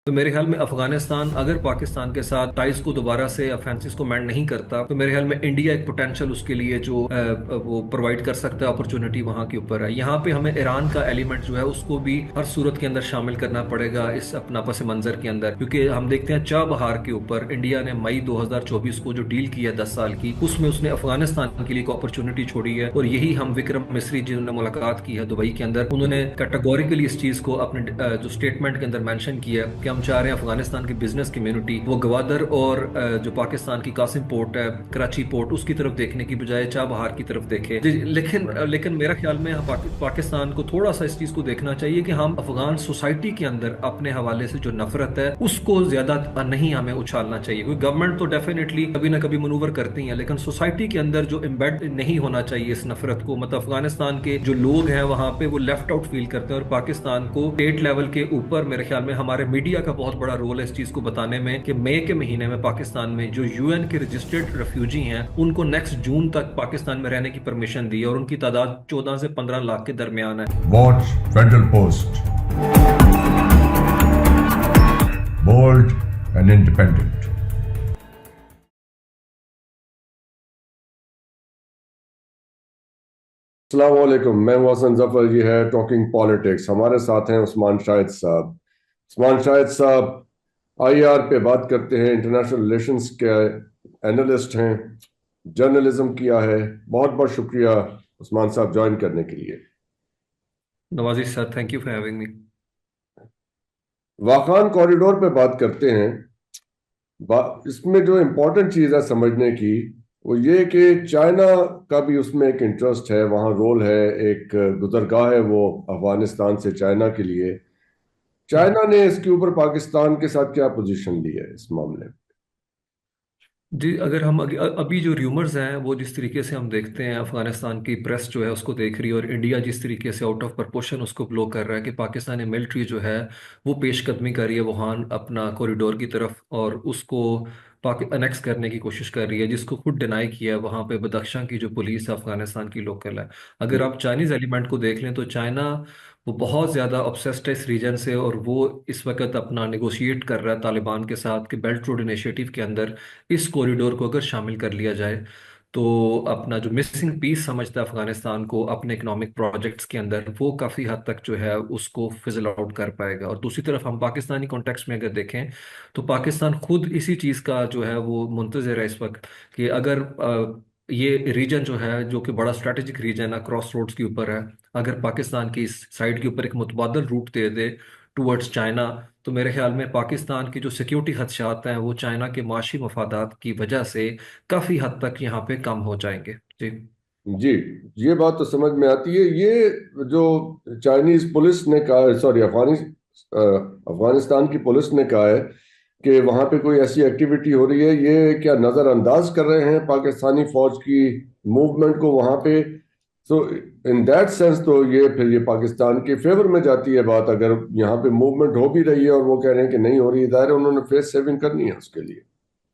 तो मेरे ख्याल में अफगानिस्तान अगर पाकिस्तान के साथ टाइज को दोबारा से फ्रांसिस को मैंड नहीं करता तो मेरे ख्याल में इंडिया एक पोटेंशियल उसके लिए जो वो प्रोवाइड कर सकता है अपॉर्चुनिटी वहां के ऊपर है। यहाँ पे हमें ईरान का एलिमेंट जो है उसको भी हर सूरत के अंदर शामिल करना पड़ेगा इस अपना पस मंजर के अंदर, क्योंकि हम देखते हैं चाबहार के ऊपर इंडिया ने मई 2024 को जो डील की है 10 साल की, उसमें उसने अफगानिस्तान के लिए एक अपॉर्चुनिटी छोड़ी है। और यही हम विक्रम मिस्री जिन्होंने मुलाकात की है दुबई के अंदर, उन्होंने कैटेगोरिकली इस चीज को अपने जो स्टेटमेंट के अंदर मेंशन किया कि हम चाह रहे हैं अफगानिस्तान की बिजनेस कम्युनिटी वो गवादर और जो पाकिस्तान की कासिम पोर्ट है, कराची पोर्ट, उसकी तरफ देखने की बजाय चाबहार की तरफ देखे। लेकिन लेकिन मेरा ख्याल में पाकिस्तान को थोड़ा सा इस चीज को देखना चाहिए कि हम अफगान सोसाइटी के अंदर अपने हवाले से जो नफरत है उसको ज्यादा नहीं हमें उछालना चाहिए। क्योंकि गवर्नमेंट तो डेफिनेटली कभी ना कभी मनूवर करती है, लेकिन सोसाइटी के अंदर जो एम्बेड नहीं होना चाहिए इस नफरत को। मतलब अफगानिस्तान के जो लोग हैं वहां पे वो लेफ्ट आउट फील करते हैं, और पाकिस्तान को स्टेट लेवल के ऊपर मेरे ख्याल में हमारे मीडिया का बहुत बड़ा रोल है इस चीज को बताने में कि मई के महीने में पाकिस्तान में जो यूएन के रजिस्टर्ड रेफ्यूजी हैं उनको नेक्स्ट जून तक पाकिस्तान में रहने की परमिशन दी है, और उनकी तादाद 14 से 15 लाख के दरमियान है। Watch federal post, bold and independent. अस्सलाम वालेकुम, मैं हूं हसन जफर। ये है टॉकिंग पॉलिटिक्स। हमारे साथ हैं उस्मान शाहिद साहब। उस्मान शाहिद साहब आईआर पे बात करते हैं, इंटरनेशनल रिलेशंस के एनालिस्ट हैं, जर्नलिज्म किया है। बहुत बहुत शुक्रिया उस्मान साहब ज्वाइन करने के लिए। नवाजी sir, thank you for having me. Wakhan corridor पे बात करते हैं। इसमें जो इम्पोर्टेंट चीज़ है समझने की वो ये कि चाइना का भी उसमें एक इंटरेस्ट है, वहाँ रोल है, एक गुजरगाह है वो अफगानिस्तान से चाइना के लिए। चाइना ने इसके ऊपर पाकिस्तान के साथ क्या पोजीशन ली है इस मामले में? जी, अगर हम अभी जो र्यूमर्स हैं वो जिस तरीके से हम देखते हैं, अफगानिस्तान की प्रेस जो है उसको देख रही है, और इंडिया जिस तरीके से आउट ऑफ प्रपोर्शन उसको ब्लो कर रहा है कि पाकिस्तानी मिलिट्री जो है वो पेशकदमी कर रही है वुहान अपना कॉरिडोर की तरफ, और उसको पाकि अनेक्स करने की कोशिश कर रही है, जिसको खुद डिनाई किया है वहाँ पे बदख्शां की जो पुलिस है अफगानिस्तान की लोकल है। अगर आप चाइनीज एलिमेंट को देख लें तो चाइना वो बहुत ज़्यादा ऑब्सेस्ड है इस रीजन से, और वो इस वक्त अपना नेगोशिएट कर रहा है तालिबान के साथ कि बेल्ट रोड इनिशिएटिव के अंदर इस कॉरिडोर को अगर शामिल कर लिया जाए तो अपना जो मिसिंग पीस समझता है अफगानिस्तान को अपने इकोनॉमिक प्रोजेक्ट्स के अंदर, वो काफ़ी हद तक जो है उसको फिजल आउट कर पाएगा। और दूसरी तरफ हम पाकिस्तानी कॉन्टेक्स्ट में अगर देखें तो पाकिस्तान खुद इसी चीज़ का जो है वो मुंतज़िर है इस वक्त कि अगर ये रीजन जो है जो कि बड़ा स्ट्रेटेजिक रीजन है, क्रॉस रोड्स के ऊपर है, अगर पाकिस्तान की इस साइड के ऊपर एक मुतबादल रूट दे दे टूवर्ड्स चाइना, तो मेरे ख्याल में पाकिस्तान की जो सिक्योरिटी खदशात हैं वो चाइना के माशी मफादात की वजह से काफ़ी हद तक यहाँ पे कम हो जाएंगे। जी जी, ये बात तो समझ में आती है। ये जो चाइनीज पुलिस ने कहा, सॉरी अफगानिस्तान की पुलिस ने कहा है कि वहां पे कोई ऐसी एक्टिविटी हो रही है, ये क्या नजरअंदाज कर रहे हैं पाकिस्तानी फौज की मूवमेंट को वहां पे? सो इन दैट सेंस तो ये फिर ये पाकिस्तान के फेवर में जाती है बात। अगर यहाँ पे मूवमेंट हो भी रही है और वो कह रहे हैं कि नहीं हो रही, दायरे उन्होंने फेस सेविंग करनी है उसके लिए।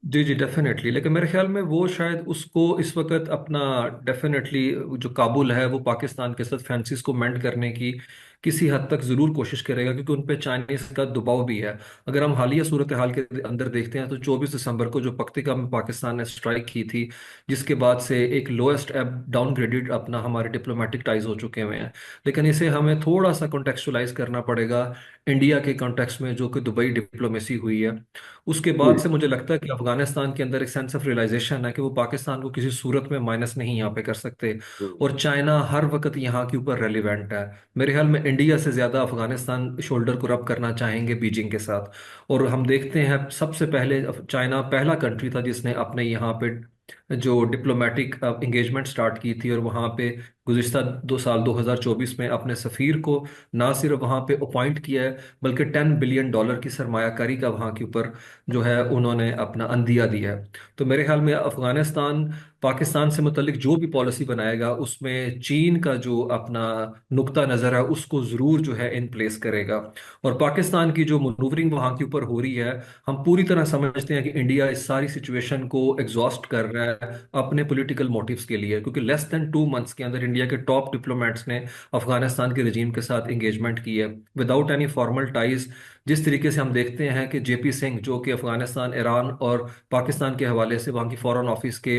जी जी, डेफिनेटली। लेकिन मेरे ख्याल में वो शायद उसको इस वक्त अपना डेफिनेटली जो काबुल है वो पाकिस्तान के साथ फ्रांसिस को मेंड करने की किसी हद तक जरूर कोशिश करेगा, क्योंकि उन पे चाइनीज का दबाव भी है। अगर हम हालिया सूरत हाल के अंदर देखते हैं तो 24 दिसंबर को जो पक्तिका में पाकिस्तान ने स्ट्राइक की थी, जिसके बाद से एक लोएस्ट एब डाउनग्रेडेड अपना हमारे डिप्लोमेटिक टाइज हो चुके हुए हैं। लेकिन इसे हमें थोड़ा सा कॉन्टेक्चुअलाइज करना पड़ेगा इंडिया के कॉन्टेक्स्ट में, जो कि दुबई डिप्लोमेसी हुई है। उसके जी। बाद से मुझे लगता है कि अफगानिस्तान के अंदर एक सेंस ऑफ रियलाइजेशन है कि वो पाकिस्तान को किसी सूरत में माइनस नहीं यहाँ पे कर सकते, और चाइना हर वक्त यहाँ के ऊपर रेलिवेंट है। मेरे ख्याल में इंडिया से ज्यादा अफगानिस्तान शोल्डर को रब करना चाहेंगे बीजिंग के साथ। और हम देखते हैं सबसे पहले चाइना पहला कंट्री था जिसने अपने यहाँ पे जो डिप्लोमेटिक एंगेजमेंट स्टार्ट की थी, और वहाँ पे गुज़िश्ता 2 साल 2024 में अपने सफ़ीर को ना सिर्फ वहाँ पे अपॉइंट किया है, बल्कि $10 बिलियन की सरमायाकारी का वहाँ के ऊपर जो है उन्होंने अपना अंदिया दिया है। तो मेरे ख्याल में अफगानिस्तान पाकिस्तान से मुतल्लिक जो भी पॉलिसी बनाएगा उसमें चीन का जो अपना नुक्ता नज़र है उसको ज़रूर जो है इन प्लेस करेगा। और पाकिस्तान की जो मनूवरिंग वहाँ के ऊपर हो रही है, हम पूरी तरह समझते हैं कि इंडिया इस सारी सिचुएशन को एग्जॉस्ट कर रहा है है अपने पॉलिटिकल मोटिव्स के लिए, क्योंकि लेस देन 2 मंथ्स के अंदर इंडिया के टॉप डिप्लोमेट्स ने अफगानिस्तान के रजीम के साथ इंगेजमेंट की है विदाउट एनी फॉर्मल टाइज। जिस तरीके से हम देखते हैं कि जेपी सिंह जो कि अफगानिस्तान, ईरान और पाकिस्तान के हवाले से वहाँ की फॉरेन ऑफिस के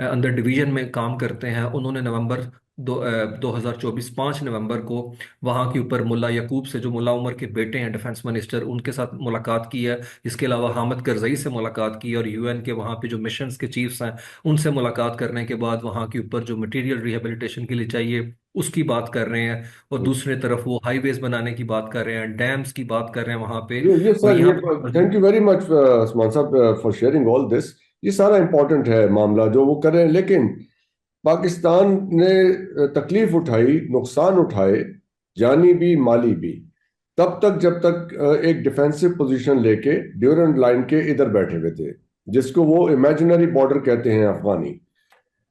अंदर डिवीजन में काम करते हैं, उन्होंने नवंबर 2024 5 नवंबर को वहाँ के ऊपर मुल्ला यकूब से, जो मुल्ला उमर के बेटे हैं डिफेंस मिनिस्टर, उनके साथ मुलाकात की है। इसके अलावा हामिद करजई से मुलाकात की और यूएन के वहाँ पे जो मिशंस के चीफ्स हैं उनसे मुलाकात करने के बाद वहाँ के ऊपर जो मटेरियल रिहेबिलिटेशन के लिए चाहिए उसकी बात कर रहे हैं। और दूसरी तरफ वो हाईवेज बनाने की बात कर रहे हैं, डैम्स की बात कर रहे हैं वहाँ पे। ये और सर, ये यहाँ पे thank you very much Usman साहब फॉर शेयरिंग ऑल दिस। ये सारा इंपॉर्टेंट है मामला जो वो कर रहे हैं, लेकिन पाकिस्तान ने तकलीफ उठाई, नुकसान उठाए, जानी भी माली भी, तब तक जब तक एक डिफेंसिव पोजीशन लेके ड्यूरेंट लाइन के इधर बैठे हुए थे, जिसको वो इमेजिनरी बॉर्डर कहते हैं अफगानी।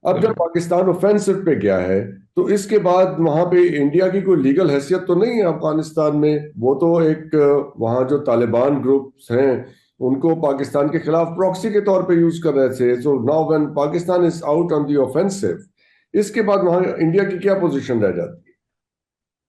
अब जब बिल्कुल। पाकिस्तान ऑफेंसिव पे गया है तो इसके बाद वहां पे इंडिया की कोई लीगल हैसियत तो नहीं है अफगानिस्तान में। वो तो एक वहां जो तालिबान ग्रुप्स हैं उनको पाकिस्तान के खिलाफ प्रॉक्सी के तौर पे यूज कर रहे थे। So now when Pakistan is out on the offensive, इसके बाद वहां इंडिया की क्या पोजीशन रह जाती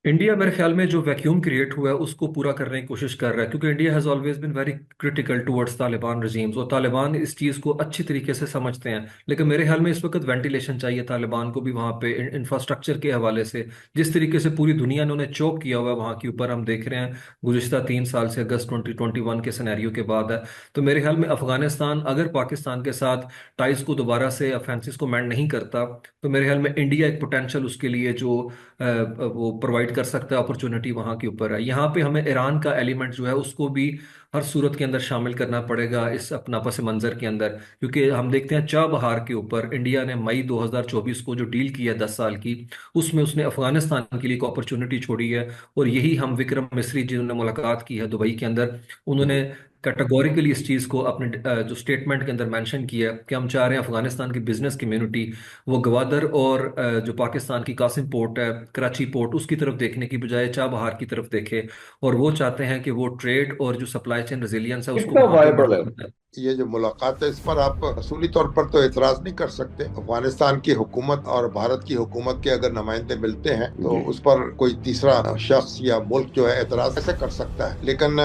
इंडिया मेरे ख्याल में जो वैक्यूम क्रिएट हुआ है उसको पूरा करने की कोशिश कर रहा है, क्योंकि India has always been very critical towards Taliban regimes, और तालिबान इस चीज़ को अच्छी तरीके से समझते हैं। लेकिन मेरे ख्याल में इस वक्त वेंटिलेशन चाहिए तालिबान को भी वहाँ पे इंफ्रास्ट्रक्चर के हवाले से। जिस तरीके से पूरी दुनिया ने उन्हें चोक किया हुआ है वहाँ के ऊपर, हम देख रहे हैं गुज़िश्ता 3 साल से, अगस्त 2021 के सिनेरियो के बाद है। तो मेरे ख्याल में अफगानिस्तान अगर पाकिस्तान के साथ टाइज को दोबारा से, अफेंसिस को मैंड नहीं करता, तो मेरे ख्याल में इंडिया एक पोटेंशियल उसके लिए जो वो प्रोवाइड कर सकता है अपॉर्चुनिटी वहाँ के ऊपर है। यहाँ पे हमें ईरान का एलिमेंट जो है उसको भी हर सूरत के अंदर शामिल करना पड़ेगा इस अपना पस मंज़र के अंदर, क्योंकि हम देखते हैं चाबहार के ऊपर इंडिया ने मई 2024 को जो डील की है 10 साल की, उसमें उसने अफगानिस्तान के लिए एक अपॉर्चुनिटी छोड़ी है। और यही हम विक्रम मिस्री जिन्होंने मुलाकात की है दुबई के अंदर, है? उन्होंने कैटेगोरिकली इस चीज़ को अपने जो स्टेटमेंट के अंदर मेंशन किया है कि हम चाह रहे हैं अफगानिस्तान की बिजनेस कम्युनिटी वो गवादर और जो पाकिस्तान की कासिम पोर्ट है, कराची पोर्ट, उसकी तरफ देखने की बजाय चाबहार की तरफ देखे। और वो चाहते हैं कि वो ट्रेड और जो सप्लाई चेन रेजिलियंस है उसको कितना वहां पे वायबल है? बढ़ाना है। ये जो मुलाकात है इस पर आप असूली तौर पर तो एतराज नहीं कर सकते। अफगानिस्तान की हुकूमत और भारत की हुकूमत के अगर नुमाइंदे मिलते हैं तो जी। उस पर कोई तीसरा शख्स या मुल्क जो है एतराज कैसे कर सकता है। लेकिन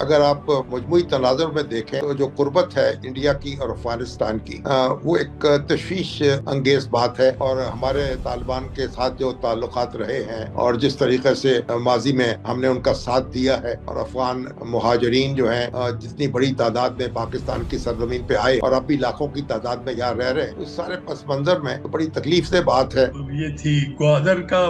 अगर आप मजमूई तनाजुर में देखें तो जो कुर्बत है इंडिया की और अफगानिस्तान की, वो एक तशवीश अंगेज बात है। और हमारे तालिबान के साथ जो ताल्लुकात रहे हैं और जिस तरीके से माजी में हमने उनका साथ दिया है, और अफगान मुहाजिरीन जो है जितनी बड़ी तादाद में पाकिस्तान की सरजमीन पे आए और अब भी लाखों की तादाद में यहाँ रह रहे हैं, उस सारे पस मंजर में तो बड़ी तकलीफ से बात है। ये थी ग्वादर का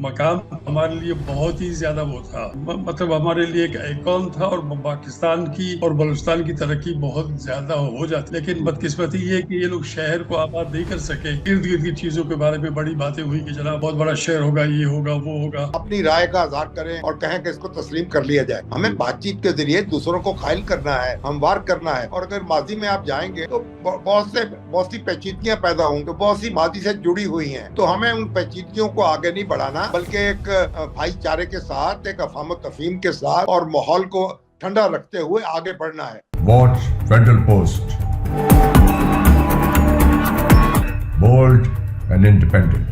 मकाम हमारे लिए बहुत ही ज्यादा वो था, मतलब हमारे लिए एक आइकॉन था। और पाकिस्तान की और बलूचिस्तान की तरक्की बहुत ज्यादा हो जाती, लेकिन बदकिस्मती ये कि ये लोग शहर को आबाद नहीं कर सके। इर्द गिर्द की चीजों के बारे में बड़ी बातें हुई कि जनाब बहुत बड़ा शहर होगा, ये होगा, वो होगा। अपनी राय का इज़हार करें और कहें कि इसको तस्लीम कर लिया जाए। हमें बातचीत के जरिए दूसरों को कायल करना है, हमवार करना है। और अगर माजी में आप जाएंगे तो बहुत सी पेचीदगियां पैदा होंगी, तो बहुत सी माजी से जुड़ी हुई हैं। तो हमें उन पेचीदगियों को आगे नहीं बढ़ाना, बल्कि एक भाईचारे के साथ, एक अफाम तफहीम के साथ और माहौल को ठंडा रखते हुए आगे बढ़ना है। Watch Federal Post. Bold and independent.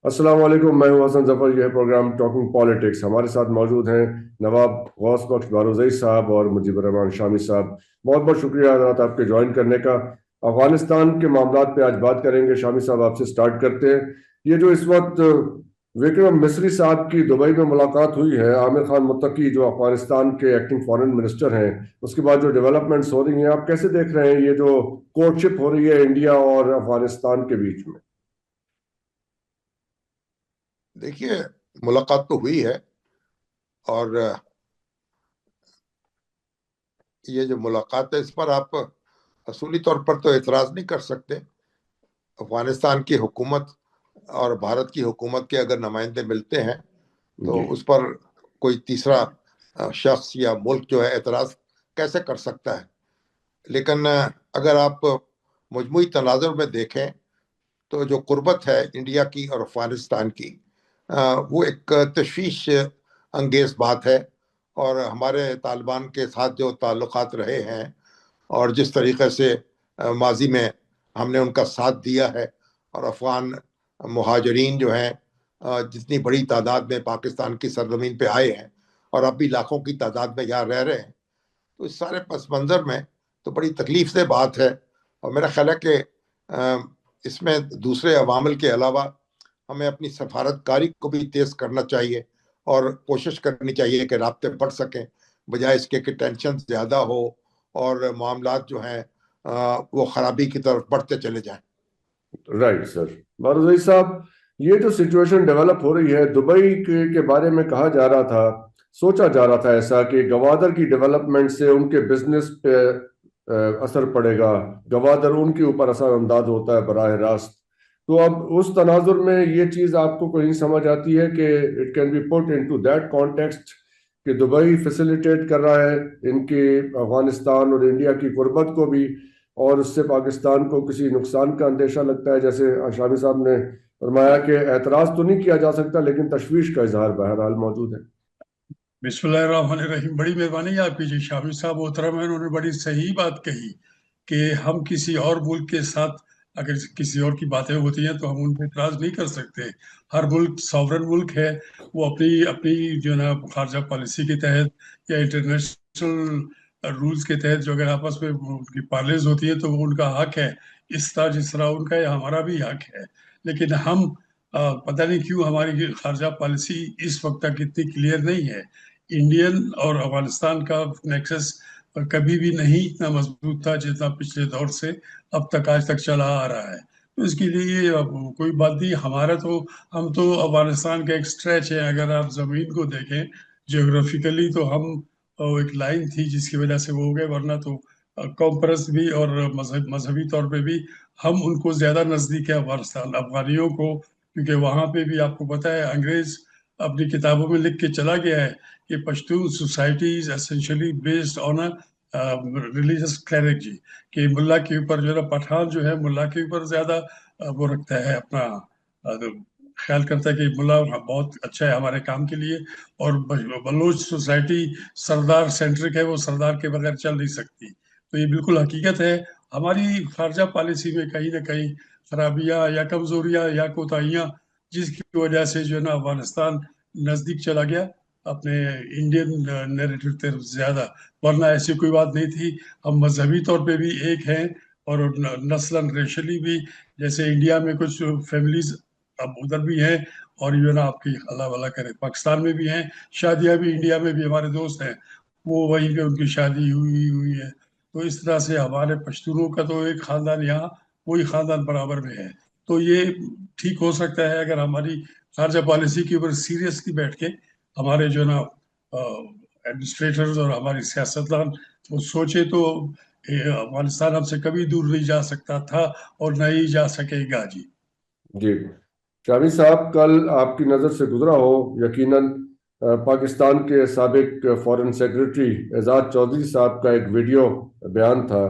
अस्सलाम वालेकुम, मैं हूं हसन जफर। यह प्रोग्राम टॉकिंग पॉलिटिक्स। हमारे साथ मौजूद हैं नवाब गौस बख्श बारोज़ई साहब और मुजीबर रहमान शामी साहब। बहुत बहुत शुक्रिया हज़रात आपके ज्वाइन करने का। अफगानिस्तान के मामलात पे आज बात करेंगे। शामी साहब, आपसे स्टार्ट करते हैं। ये जो इस वक्त विक्रम मिस्री साहब की दुबई में मुलाकात हुई है आमिर खान मुत्तकी, जो अफगानिस्तान के एक्टिंग फॉरेन मिनिस्टर हैं, उसके बाद जो डेवलपमेंट्स हो रही हैं, आप कैसे देख रहे हैं ये जो कोर्टशिप हो रही है इंडिया और अफगानिस्तान के बीच में? देखिए, मुलाकात तो हुई है, और ये जो मुलाकात है इस पर आप असूली तौर पर तो एतराज नहीं कर सकते। अफगानिस्तान की हुकूमत और भारत की हुकूमत के अगर नुमाइंदे मिलते हैं तो जी। उस पर कोई तीसरा शख्स या मुल्क जो है एतराज कैसे कर सकता है। लेकिन अगर आप मजमूई तनाजुर में देखें तो जो कुर्बत है इंडिया की और अफगानिस्तान की, वो एक तशवीश अंगेज बात है। और हमारे तालिबान के साथ जो ताल्लुकात रहे हैं और जिस तरीके से माजी में हमने उनका साथ दिया है, और अफगान मुहाजिरीन जो हैं जितनी बड़ी तादाद में पाकिस्तान की सरजमीन पे आए हैं और अब भी लाखों की तादाद में यहाँ रह रहे हैं, तो इस सारे पस मंज़र में तो बड़ी तकलीफ से बात है। और मेरा ख्याल है कि इसमें दूसरे अवामिल के अलावा हमें अपनी सफारतकारी को भी तेज़ करना चाहिए और कोशिश करनी चाहिए कि राब्ते बढ़ सकें, बजाय इसके कि टेंशन ज़्यादा हो और मामलात जो हैं वो ख़राबी की तरफ बढ़ते चले जाएं। Right sir. बारूज़ई साहब, ये जो सिचुएशन डेवलप हो रही है दुबई के बारे में कहा जा रहा था, सोचा जा रहा था ऐसा कि गवादर की डेवलपमेंट से उनके बिजनेस पे असर पड़ेगा, गवादर उनके ऊपर असरअंदाज होता है बराह रास्त। तो अब उस तनाजुर में ये चीज़ आपको कहीं समझ आती है कि it can be put into that context कि दुबई फैसिलिटेट कर रहा है इनके अफगानिस्तान और इंडिया की गुर्बत को भी, और उससे पाकिस्तान को किसी नुकसान का अंदेशा लगता है? जैसे शामी साहब ने फरमाया कि एतराज़ तो नहीं किया जा सकता लेकिन तशवीश का इजहार बहरहाल मौजूद है। बिस्मिल्लाहिर्रहमानिर्रहीम। बड़ी मेहरबानी आपकी जी शामिल साहब मोहतरम है, उन्होंने बड़ी सही बात कही कि हम किसी और मुल्क के साथ अगर किसी और की बातें होती हैं तो हम उन पर इतराज़ नहीं कर सकते। हर मुल्क सॉवरन मुल्क है, वो अपनी अपनी जो है ना खारजा पॉलिसी के तहत या इंटरनेशनल रूल्स के तहत जो अगर आपस में उनकी पार्लेज होती है तो वो उनका हक है, इस तरह जिस तरह उनका या हमारा भी हक है। लेकिन हम पता नहीं क्यों हमारी खारजा पॉलिसी इस वक्त तक इतनी क्लियर नहीं है। इंडियन और अफगानिस्तान का नेक्सस कभी भी नहीं इतना मजबूत था जितना पिछले दौर से अब तक आज तक चला आ रहा है। तो इसके लिए कोई बात नहीं, हमारा तो हम तो अफगानिस्तान का एक स्ट्रेच है। अगर आप जमीन को देखें जियोग्राफिकली तो हम एक लाइन थी जिसकी वजह से वो हो गए, वरना तो कॉम्परस भी और मजहबी तौर पे भी हम उनको ज्यादा नजदीक है अफगानिस्तान अफगानियों को, क्योंकि वहां पे भी आपको पता है अंग्रेज अपनी किताबों में लिख के चला गया है कि Pashtun society is essentially based on a religious clarity, कि मुल्ला के ऊपर जो है ना, पठान जो है मुल्ला के ऊपर ज्यादा वो रखता है अपना ख्याल करता है कि मुल्ला बहुत अच्छा है हमारे काम के लिए, और बलोच सोसाइटी सरदार सेंट्रिक है, वो सरदार के बगैर चल नहीं सकती। तो ये बिल्कुल हकीकत है। हमारी खारजा पॉलिसी में कहीं ना कहीं खराबियां या कमजोरियां या कोताहियां, जिसकी वजह से जो है ना अफगानिस्तान नजदीक चला गया अपने इंडियन नैरेटिव तरफ ज्यादा, वरना ऐसी कोई बात नहीं थी। हम मजहबी तौर पे भी एक हैं और नस्लन रेशली भी, जैसे इंडिया में कुछ फैमिलीज अब उधर भी हैं और ये ना आपकी अल्लाह वाला करे पाकिस्तान में भी हैं, शादियां भी इंडिया में भी हमारे दोस्त हैं वो वहीं पे उनकी शादी हुई हुई है। तो इस तरह से हमारे पश्तूनों का तो एक खानदान यहाँ वही खानदान बराबर में है। तो ये ठीक हो सकता है अगर हमारी खारजा पॉलिसी के ऊपर सीरियसली बैठ के हमारे जो ना एडमिनिस्ट्रेटर्स और हमारी सियासतदान वो सोचे तो अफगानिस्तान हमसे कभी दूर नहीं जा सकता था और नहीं जा सकेगा जी। जी शामी साहब, कल आपकी नज़र से गुजरा हो यकीनन पाकिस्तान के साबिक फॉरेन सेक्रेटरी एजाज चौधरी साहब का एक वीडियो बयान था।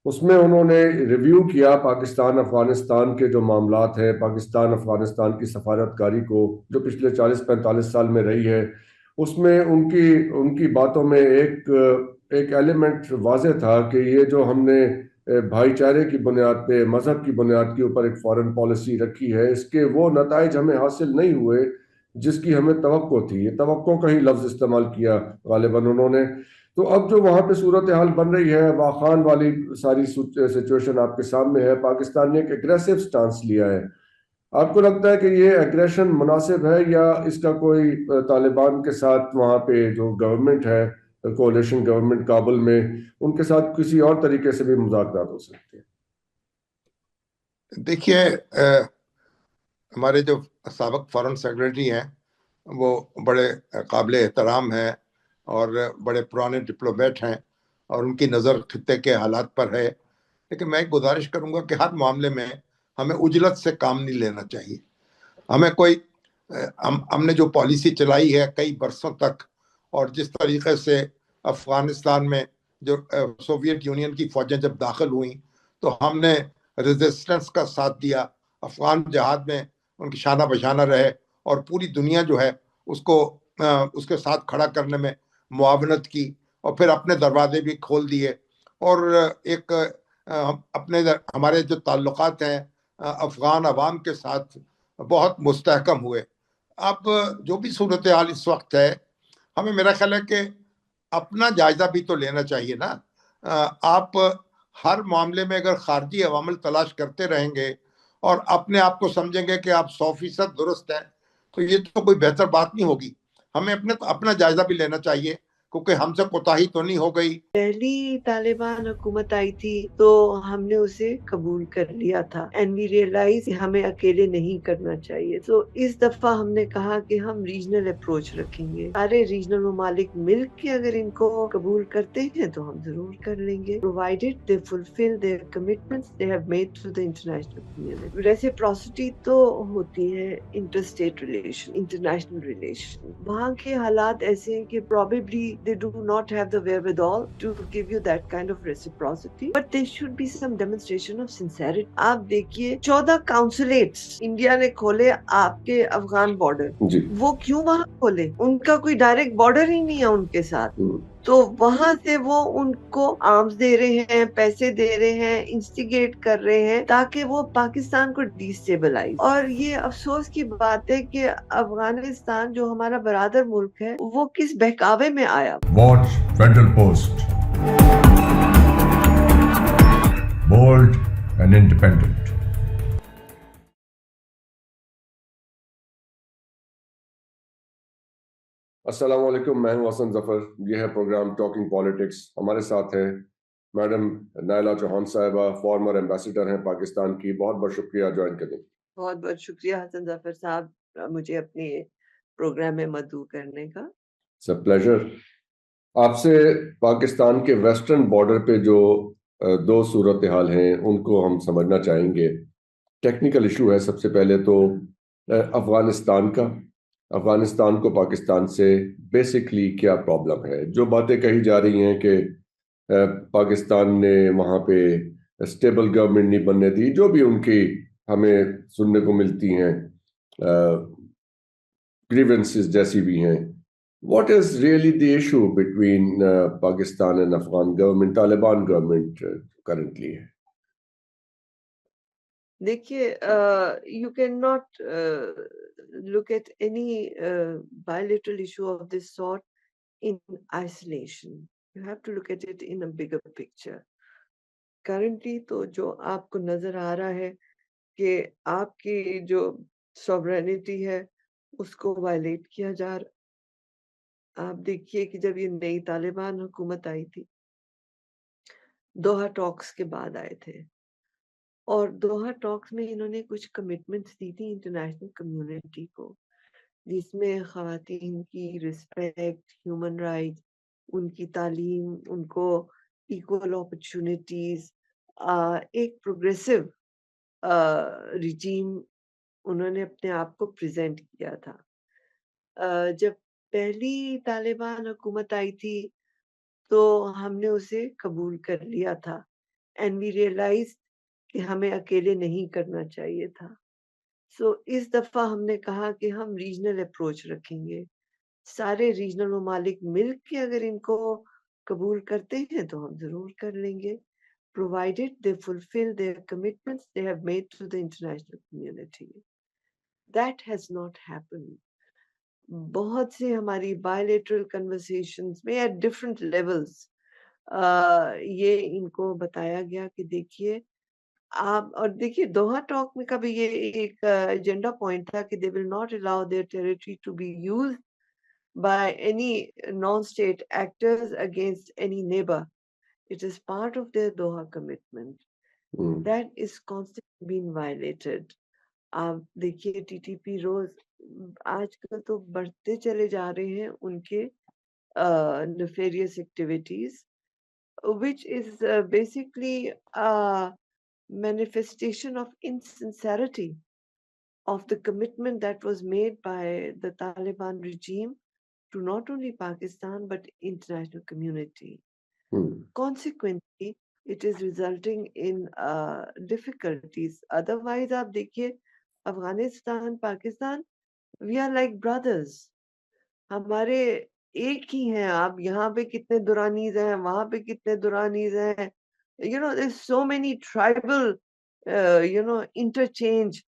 उसमें उन्होंने रिव्यू किया पाकिस्तान अफगानिस्तान के जो मामलात हैं, पाकिस्तान अफगानिस्तान की सफारतकारी को जो पिछले 40-45 साल में रही है। उसमें उनकी उनकी बातों में एक एलिमेंट वाज़े था कि ये जो हमने भाईचारे की बुनियाद पे, मजहब की बुनियाद के ऊपर एक फॉरेन पॉलिसी रखी है, इसके वो नताइज हमें हासिल नहीं हुए जिसकी हमें तवक्को थी। ये तवक्को का ही लफ्ज़ इस्तेमाल किया गालिबन उन्होंने। तो अब जो वहाँ पे सूरत हाल बन रही है, वाखान वाली सारी सिचुएशन आपके सामने है, पाकिस्तान ने एक एग्रेसिव स्टांस लिया है। आपको लगता है कि ये एग्रेशन मुनासिब है या इसका कोई तालिबान के साथ वहाँ पे जो गवर्नमेंट है, कोalition गवर्नमेंट काबुल में, उनके साथ किसी और तरीके से भी मुज़ाकरात हो सकते हैं? देखिए हमारे जो साबिक फॉरेन सेक्रेटरी हैं वो बड़े काबिल एहतराम हैं और बड़े पुराने डिप्लोमेट हैं और उनकी नज़र खित्ते के हालात पर है। लेकिन मैं एक गुजारिश करूंगा कि हर मामले में हमें उजलत से काम नहीं लेना चाहिए। हमें कोई हमने जो पॉलिसी चलाई है कई बरसों तक, और जिस तरीके से अफगानिस्तान में जो सोवियत यूनियन की फौजें जब दाखिल हुई तो हमने रेजिस्टेंस का साथ दिया, अफगान जहाद में उनकी शाना बशाना रहे और पूरी दुनिया जो है उसको उसके साथ खड़ा करने में मुआवनत की और फिर अपने दरवाजे भी खोल दिए और एक हमारे जो ताल्लुकात हैं अफगान अवाम के साथ बहुत मुस्तहकम हुए। अब जो भी सूरत हाल इस वक्त है, हमें मेरा ख्याल है कि अपना जायजा भी तो लेना चाहिए ना। आप हर मामले में अगर खारजी अवामिल तलाश करते रहेंगे और अपने आप को समझेंगे कि आप 100% दुरुस्त हैं, तो ये तो कोई बेहतर बात नहीं होगी। हमें अपना जायजा भी लेना चाहिए, क्योंकि हमसे कोताही तो नहीं हो गई। पहली तालिबान हुकूमत आई थी तो हमने उसे कबूल कर लिया था एंड वी रियलाइज हमें अकेले नहीं करना चाहिए। तो इस दफा हमने कहा कि हम रीजनल अप्रोच रखेंगे, सारे रीजनल ममालिक मिल के अगर इनको कबूल करते हैं तो हम जरूर कर लेंगे, provided they fulfil their commitments they have made to the international community. Reciprocity तो होती है इंटरस्टेट रिलेशन, इंटरनेशनल रिलेशन। वहाँ के हालात ऐसे हैं कि probably they do not have the wherewithal to give you that kind of reciprocity, but there should be some demonstration of sincerity. आप देखिए 14 काउंसुलेट्स इंडिया ने खोले आपके अफगान बॉर्डर, जी। वो क्यों वहाँ खोले? उनका कोई डायरेक्ट बॉर्डर ही नहीं है उनके साथ। तो वहां से वो उनको आर्म्स दे रहे हैं, पैसे दे रहे हैं, इंस्टिगेट कर रहे हैं ताकि वो पाकिस्तान को डिस्टेबलाइज। और ये अफसोस की बात है कि अफगानिस्तान जो हमारा बरादर मुल्क है वो किस बहकावे में आया। Watch Federal Post. Bold and independent. अस्सलाम वालेकुम, मैं हूं हसन जफर। यह है प्रोग्राम टॉकिंग पॉलिटिक्स। हमारे साथ है मैडम नायला चौहान साहिबा, फॉर्मर एम्बेसडर हैं पाकिस्तान की। बहुत बहुत शुक्रिया ज्वाइन करने। बहुत बहुत शुक्रिया हसन जफर साहब मुझे अपने प्रोग्राम में मदऊ करने का। It's a pleasure. आपसे पाकिस्तान के वेस्टर्न बॉर्डर पे जो दो सूरत हाल हैं उनको हम समझना चाहेंगे। टेक्निकल इशू है सबसे पहले तो अफगानिस्तान का। अफगानिस्तान को पाकिस्तान से बेसिकली क्या प्रॉब्लम है? जो बातें कही जा रही हैं कि पाकिस्तान ने वहाँ पे स्टेबल गवर्नमेंट नहीं बनने दी, जो भी उनकी हमें सुनने को मिलती हैं ग्रीवेंसेस जैसी भी हैं। What is really the issue between Pakistan and Afghan government, Taliban government currently? देखिए you cannot look at any bilateral issue of this sort in isolation. You have to look at it in a bigger picture. Currently तो जो आपको नजर आ रहा है कि आपकी जो सॉवरेनिटी है उसको वायलेट किया जा रहा। आप देखिए कि जब ये नई तालिबान हुकूमत आई थी, दोहा टॉक्स के बाद आए थे और दोहा टॉक्स में इन्होंने कुछ कमिटमेंट्स दी थी इंटरनेशनल कम्युनिटी को, जिसमें ख़वातीन की रिस्पेक्ट, ह्यूमन राइट्स, उनकी तालीम, उनको इक्वल अपॉर्चुनिटीज, एक प्रोग्रेसिव रिजीम उन्होंने अपने आप को प्रेजेंट किया था। जब पहली तालिबान हुकूमत आई थी तो हमने उसे कबूल कर लिया था एंड वी रियलाइज कि हमें अकेले नहीं करना चाहिए था। सो इस दफा हमने कहा कि हम रीजनल अप्रोच रखेंगे, सारे रीजनल ममालिक मिल के अगर इनको कबूल करते हैं तो हम जरूर कर लेंगे, provided they fulfil their commitments they have made to the international community. That has not happened. बहुत से हमारी बायलैटरल कन्वर्सेशंस में एट डिफरेंट लेवल्स ये इनको बताया गया कि देखिए आप, और देखिए दोहा टॉक में कभी ये एक एजेंडा पॉइंट था कि they will not allow their territory to be used by any non state actors against any neighbour. It is part of their Doha commitment that is constantly being violated. आप देखिए TTP रोज आजकल तो बढ़ते चले जा रहे हैं उनके nefarious activities, which is basically a manifestation of insincerity of the commitment that was made by the Taliban regime to not only Pakistan but international community. Consequently, it is resulting in difficulties. Otherwise, आप देखिए Afghanistan Pakistan, we are like brothers. हमारे एक ही हैं, आप यहाँ पे कितने दुरानीज हैं, वहां पे कितने दुरानीज हैं, there's so many tribal interchange।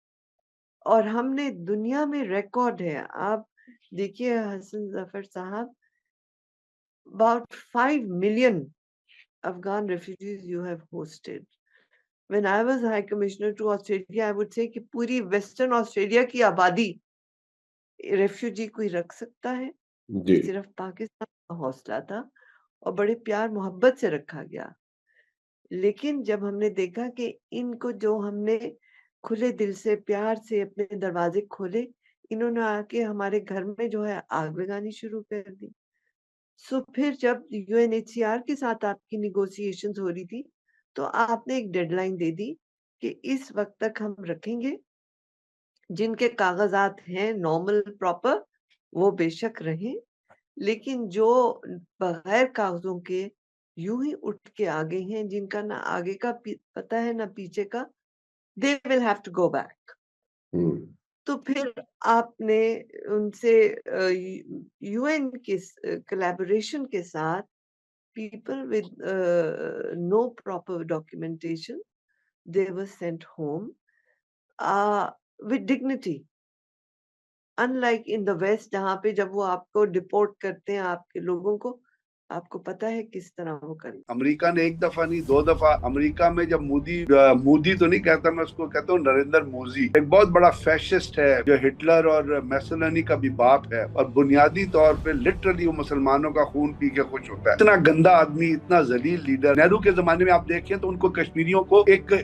और हमने दुनिया में रिकॉर्ड है, आप देखिए हसन जफर साहब, about 5 million Afghan refugees you have hosted। When I was High Commissioner to Australia, I would say कि पूरी वेस्टर्न ऑस्ट्रेलिया की आबादी रेफ्यूजी कोई रख सकता है? जी। ये सिर्फ पाकिस्तान का हौसला था और बड़े प्यार मोहब्बत से रखा गया। लेकिन जब हमने देखा कि इनको जो हमने खुले दिल से प्यार से अपने दरवाजे खोले, इन्होंने आके हमारे घर में जो है आग लगानी शुरू कर दी। सो फिर जब यूएनएचसीआर के साथ आपकी निगोशिएशंस हो रही थी, तो आपने एक डेडलाइन दे दी कि इस वक्त तक हम रखेंगे, जिनके कागजात हैं नॉर्मल प्रॉपर वो बेशक रहें, लेकिन जो बगैर कागजों के यूं ही उठ के आगे हैं, जिनका ना आगे का पता है ना पीछे का, they will have to go back. तो फिर आपने उनसे यूएन के कोलैबोरेशन के साथ people with no proper documentation, they were sent home with dignity, unlike in the West जहाँ पे जब वो आपको डिपोर्ट करते हैं आपके लोगों को, आपको पता है किस तरह वो करें। अमेरिका ने एक दफा नहीं 2 दफा, अमेरिका में जब मोदी तो नहीं कहता, मैं उसको कहता हूँ नरेंद्र मोदी, एक बहुत बड़ा फैशिस्ट है जो हिटलर और मैसोलिनी का भी बाप है, और बुनियादी तौर पे लिटरली वो मुसलमानों का खून पी के खुश होता है। इतना गंदा आदमी, इतना जलील लीडर। नेहरू के जमाने में आप देखें तो उनको कश्मीरियों को एक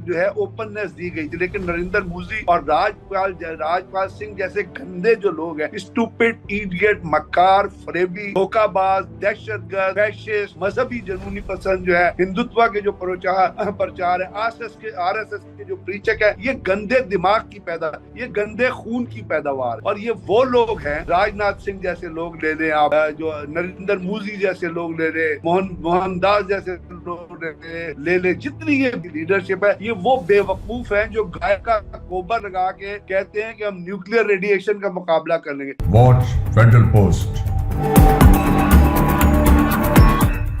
जो है ओपननेस दी गई थी, लेकिन नरेंद्र मोदी और राजपाल सिंह जैसे गंदे जो लोग हैं, स्टूपिड, इडियट, मक्कार, फरेबी, धोखाबाज, दहशतगर्द, फैशिस्ट, मजहबी जनूनी पसंद जो है, हिंदुत्व के जो प्रचार है, आरएसएस के जो प्रीचक है, ये गंदे दिमाग की ये गंदे खून की पैदावार। और ये वो लोग हैं, राजनाथ सिंह जैसे लोग ले लें आप, जो नरेंद्र मोदी जैसे लोग ले लें, मोहनदास जैसे लोग ले लें, जितनी ये लीडरशिप है, ये वो बेवकूफ हैं जो गाय का गोबर लगा के कहते हैं कि हम न्यूक्लियर रेडिएशन का मुकाबला कर लेंगे। Watch Federal Post.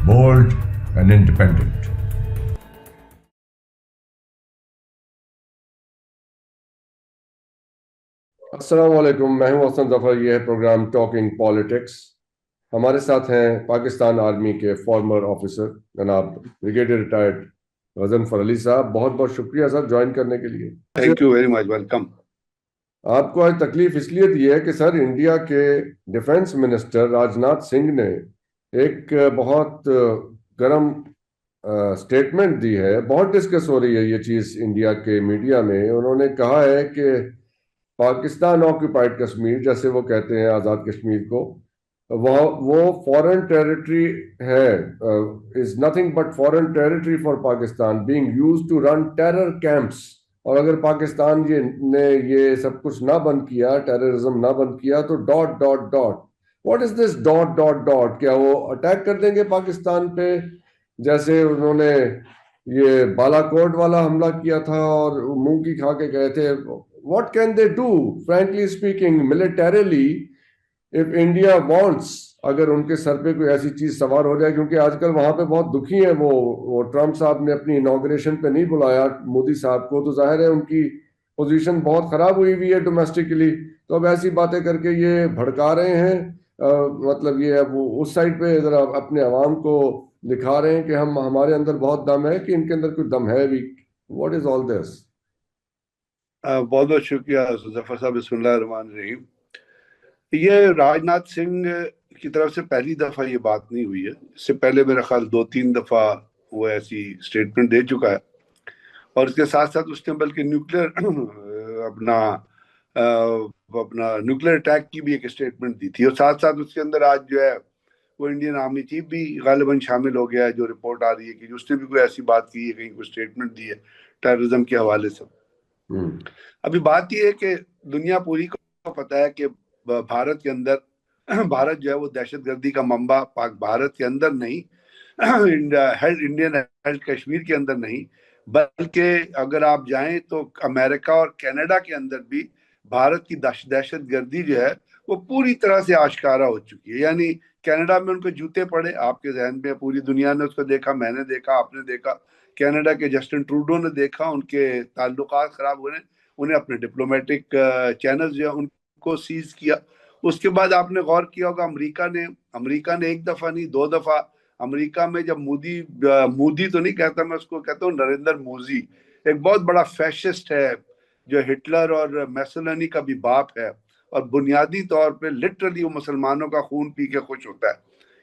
Bold and independent. अस्सलाम वालेकुम, मैं हूं हसन जफर। यह है प्रोग्राम टॉकिंग पॉलिटिक्स। हमारे साथ हैं पाकिस्तान आर्मी के फॉर्मर ऑफिसर जनाब ब्रिगेडियर रिटायर्ड गजनफर अली साहब। बहुत बहुत शुक्रिया सर ज्वाइन करने के लिए। Thank you very much, welcome. आपको आज तकलीफ इसलिए दी है कि सर इंडिया के डिफेंस मिनिस्टर राजनाथ सिंह ने एक बहुत गर्म स्टेटमेंट दी है। बहुत डिस्कस हो रही है ये चीज इंडिया के मीडिया में। उन्होंने कहा है कि पाकिस्तान ऑक्यूपाइड कश्मीर, जैसे वो कहते हैं आज़ाद कश्मीर को, वो फॉरेन टेरिटरी है, is nothing but foreign territory for Pakistan being used to run terror camps. और अगर पाकिस्तान ने ये सब कुछ ना बंद किया, टेररिज्म ना बंद किया, तो dot dot dot what is this dot dot dot, क्या वो अटैक कर देंगे पाकिस्तान पे, जैसे उन्होंने ये बालाकोट वाला हमला किया था और मुंह की खा के गए थे। What can they do frankly speaking militarily if India wants, अगर उनके सर पे कोई ऐसी चीज सवार हो जाए, क्योंकि आजकल वहां पे बहुत दुखी है वो ट्रम्प साहब ने अपनी इनॉग्रेशन पे नहीं बुलाया मोदी साहब को, तो जाहिर है उनकी पोजीशन बहुत खराब हुई है डोमेस्टिकली। तो अब ऐसी बातें करके ये भड़का रहे हैं, मतलब ये अब उस साइड पे जरा अपने अवाम को दिखा रहे हैं कि हमारे अंदर बहुत दम है, कि इनके अंदर कोई दम है भी। What is all this? बहुत बहुत शुक्रिया जफर साहब। बिस्मिल्लाहिर्रहमानिर्रहीम। ये राजनाथ सिंह की तरफ से पहली दफा ये बात नहीं हुई है, इससे पहले मेरा ख्याल 2-3 दफा वो ऐसी स्टेटमेंट दे चुका है। और इसके साथ साथ उसने बल्कि न्यूक्लियर अपना न्यूक्लियर अटैक की भी एक स्टेटमेंट दी थी, और साथ साथ उसके अंदर आज जो है वो इंडियन आर्मी चीफ भी गालिबन शामिल हो गया है। जो रिपोर्ट आ रही है कि उसने भी कोई ऐसी बात की है, कहीं कोई स्टेटमेंट दी है टेररिज्म के हवाले से। अभी बात यह है कि दुनिया पूरी को पता है कि भारत के अंदर भारत जो है वो दहशतगर्दी का मंबा भारत के अंदर नहीं, इंडियन हेल्ड कश्मीर के अंदर नहीं, बल्कि अगर आप जाएं तो अमेरिका और कनाडा के अंदर भी भारत की दहशत गर्दी जो है वो पूरी तरह से आश्कारा हो चुकी है। यानी कनाडा में उनको जूते पड़े, आपके जहन में पूरी दुनिया ने उसको देखा, मैंने देखा, आपने देखा, कनाडा के जस्टिन ट्रूडो ने देखा, उनके ताल्लुकात खराब हुए, उन्हें अपने डिप्लोमेटिक चैनल जो है उनको सीज किया। उसके बाद आपने गौर किया होगा अमेरिका ने एक दफा नहीं 2 दफा, अमेरिका में जब मोदी तो नहीं कहता, मैं उसको कहता हूँ नरेंद्र मोदी, एक बहुत बड़ा फैशिस्ट है जो हिटलर और मैसोलिनी का भी बाप है, और बुनियादी तौर पे लिटरली वो मुसलमानों का खून पी के खुश होता है।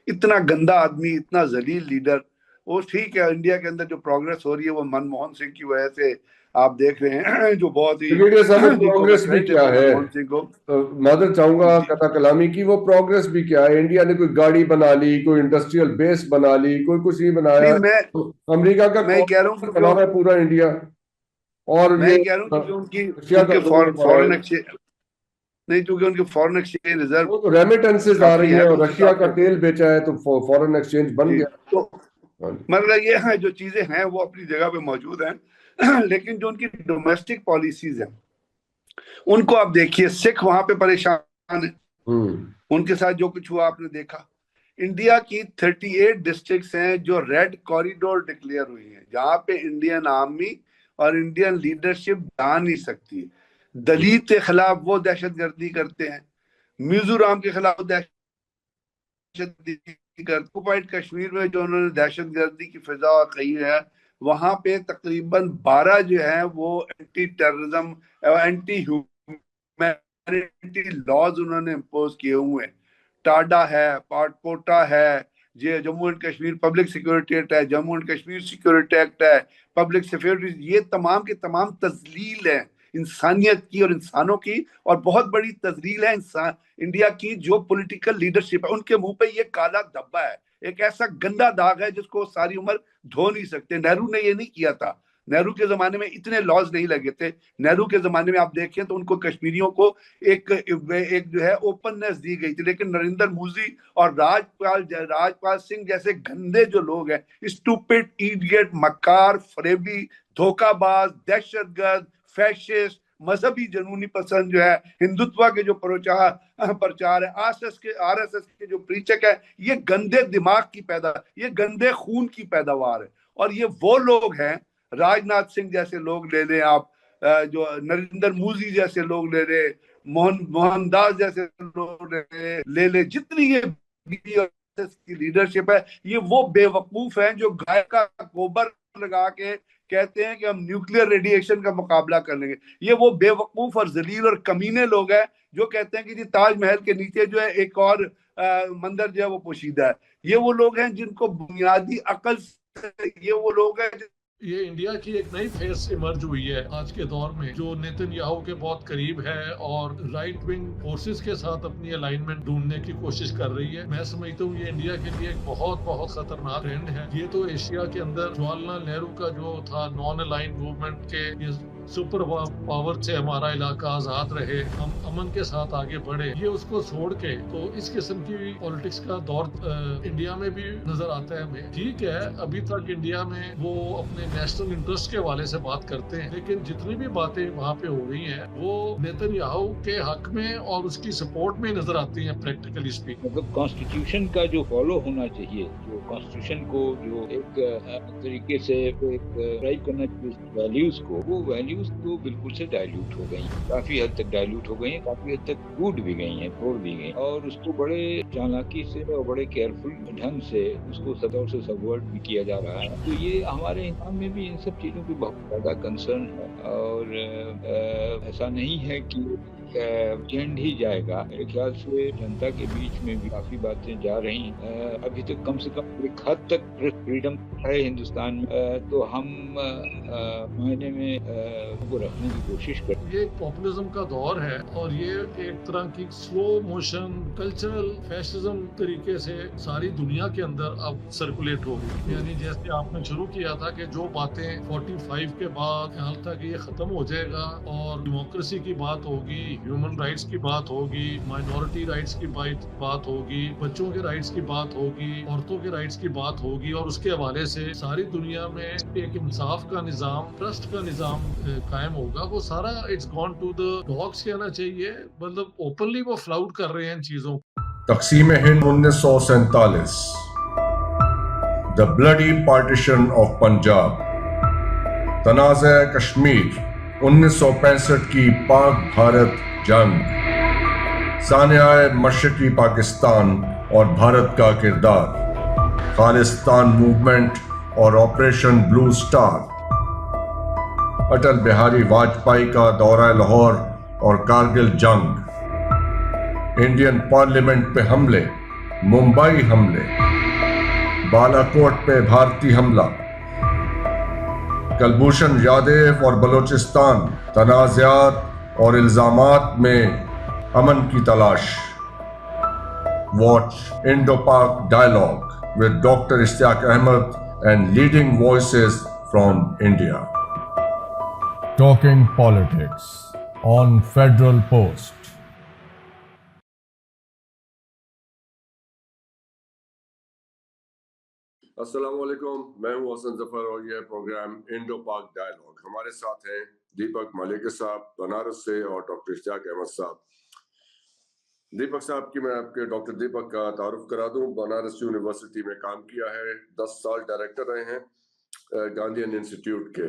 इतना गंदा आदमी, इतना जलील लीडर। वो ठीक है, इंडिया के अंदर जो प्रोग्रेस हो रही है वो मनमोहन सिंह की वजह से आप देख रहे हैं, जो बहुत ही प्रोग्रेस भी क्या है, मनमोहन सिंह को मदद चाहूंगा कथा कलामी की, वो प्रोग्रेस भी क्या है? इंडिया ने कोई गाड़ी बना ली, कोई इंडस्ट्रियल बेस बना ली, कोई कुछ नहीं बनाया। अमेरिका का मैं कह रहा हूँ बना है पूरा इंडिया। और मैं कह रहा हूँ कि उनकी फॉरेन एक्सचेंज नहीं, क्योंकि उनके फॉरेन एक्सचेंज रिजर्व रेमिटेंसेस आ रही है, और रशिया का तेल बेचा है तो फॉरेन एक्सचेंज बन गया। तो मतलब ये है, जो चीजें हैं वो अपनी जगह पे मौजूद हैं, लेकिन जो उनकी डोमेस्टिक पॉलिसीज हैं उनको आप देखिए। सिख वहां पे परेशान है, उनके साथ जो कुछ हुआ आपने देखा। इंडिया की 38 डिस्ट्रिक्ट्स हैं जो रेड कॉरिडोर डिक्लेयर हुई हैं, जहां पे इंडियन आर्मी और इंडियन लीडरशिप जा नहीं सकती। दलित के खिलाफ वो दहशतगर्दी करते हैं, मिजोरम के खिलाफ दहशतगर्दी करते, ऑक्युपाइड कश्मीर में जो उन्होंने दहशतगर्दी की फिजा कही है, वहां पे तकरीबन 12 जो है वो anti terrorism, anti humanity laws उन्होंने इम्पोज किए हुए हैं। टाडा है, पाटपोटा है, Jammu and Kashmir public security act है, Jammu and Kashmir security act है, पब्लिक सिक्योरिटी, ये तमाम के तमाम तजलील है इंसानियत की और इंसानों की, और बहुत बड़ी तजलील है इंसान इंडिया की जो पॉलिटिकल लीडरशिप है। उनके मुंह पे ये काला धब्बा है, एक ऐसा गंदा दाग है जिसको सारी उम्र धो नहीं सकते। नेहरू ने ये नहीं किया था, नेहरू के जमाने में इतने लॉज नहीं लगे थे। नेहरू के जमाने में आप देखें तो उनको कश्मीरियों को एक जो है ओपननेस दी गई थी, लेकिन नरेंद्र मोदी और राजपाल सिंह जैसे गंदे जो लोग हैं, स्टूपिड, इडियट, मक्कार, फरेबी, धोखाबाज, दहशतगर्द, फैशिस्ट, मजहबी जनूनी पसंद जो है, हिंदुत्व के जो प्रचार है, आरएसएस के जो प्रीचक है, ये गंदे दिमाग की ये गंदे खून की पैदावार है। और ये वो लोग हैं, राजनाथ सिंह जैसे लोग ले लें आप, जो नरेंद्र मोदी जैसे लोग ले लें, मोहनदास जैसे लोग ले ले, जितनी ये की लीडरशिप है, ये वो बेवकूफ हैं जो गाय का गोबर लगा के कहते हैं कि हम न्यूक्लियर रेडिएशन का मुकाबला कर लेंगे। ये वो बेवकूफ और जलील और कमीने लोग हैं जो कहते हैं कि जी ताजमहल के नीचे जो है एक और मंदिर जो है वो पोशीदा है। ये वो लोग हैं जिनको बुनियादी अकल से, ये वो लोग हैं ये इंडिया की एक नई फेस इमर्ज हुई है आज के दौर में, जो नेतन्याहू के बहुत करीब है और राइट विंग फोर्सेस के साथ अपनी अलाइनमेंट ढूंढने की कोशिश कर रही है। मैं समझता हूँ ये इंडिया के लिए एक बहुत बहुत खतरनाक ट्रेंड है। ये तो एशिया के अंदर जवाहरलाल नेहरू का जो था नॉन अलाइन मूवमेंट के, ये सुपर पावर से हमारा इलाका आजाद रहे, हम अमन के साथ आगे बढ़े, ये उसको छोड़ के तो इस किस्म की पॉलिटिक्स का दौर इंडिया में भी नजर आता है हमें। ठीक है, अभी तक इंडिया में वो अपने नेशनल इंटरेस्ट के हवाले से बात करते हैं, लेकिन जितनी भी बातें वहाँ पे हो गई हैं वो नेतन्याहू के हक में और उसकी सपोर्ट में नजर आती हैं प्रैक्टिकली स्पीक। मतलब कॉन्स्टिट्यूशन का जो फॉलो होना चाहिए, जो कॉन्स्टिट्यूशन को जो एक तरीके से ड्राइव करना चाहिए वैल्यूज को, वो वैल्यूज तो बिल्कुल से डाइल्यूट हो गई, काफी हद तक डाइल्यूट हो गई हैं, काफी हद तक टूट भी गई हैं, तोड़ भी गई, और उसको बड़े चालाकी से और बड़े केयरफुल ढंग से उसको सतह से सबवर्ट भी किया जा रहा है। तो ये हमारे हिसाब में भी इन सब चीजों की बहुत ज्यादा कंसर्न है, और ऐसा नहीं है कि एंड ही जाएगा। मेरे ख्याल से जनता के बीच में भी काफी बातें जा रही हैं। अभी तक कम से कम एक हद तक प्रेस फ्रीडम है हिंदुस्तान में, तो हम मायने में वो रखने की कोशिश करते। ये पॉपुलिज्म का दौर है और ये एक तरह की स्लो मोशन कल्चरल फैशिज्म तरीके से सारी दुनिया के अंदर अब सर्कुलेट हो गई। यानी जैसे आपने शुरू किया था कि जो बातें 45 के बाद यहाँ तक ये खत्म हो जाएगा और डेमोक्रेसी की बात होगी, ह्यूमन राइट्स की बात होगी, माइनॉरिटी राइट्स की बात होगी, बच्चों के राइट्स की बात होगी, औरतों के राइट्स की बात होगी, और उसके हवाले से सारी दुनिया में एक इंसाफ का निज़ाम, ट्रस्ट का निज़ाम कायम होगा। वो सारा it's gone to the dogs कहना चाहिए, मतलब ओपनली वो फ्लाउट कर रहे हैं इन चीज़ों को। तकसीम Hind 1947, the bloody partition of Punjab, तनाज़ा कश्मीर 1965 की पाक भारत जंग, सानियाए मशरकी पाकिस्तान और भारत का किरदार, खालिस्तान मूवमेंट और operation blue star, Atal Bihari Vajpayee का दौरा लाहौर और कारगिल जंग, इंडियन पार्लियामेंट पे हमले, मुंबई हमले, बालाकोट पे भारतीय हमला, कुलभूषण यादव और बलोचिस्तान, तनाज़ात और इल्जामात में अमन की तलाश। Watch Indo Pak dialogue with doctor Ishtiaq Ahmed and leading voices from India. Talking politics on Federal Post. अस्सलाम वालेकुम, मैं हूं हसन जफर और यह प्रोग्राम इंडो पाक डायलॉग। हमारे साथ हैं दीपक मलिक साहब बनारस से और डॉक्टर इश्तियाक अहमद साहब। दीपक साहब की मैं आपके डॉक्टर दीपक का तारुफ करा दूं। बनारस यूनिवर्सिटी में काम किया है, 10 साल डायरेक्टर रहे हैं गांधीयन इंस्टीट्यूट के।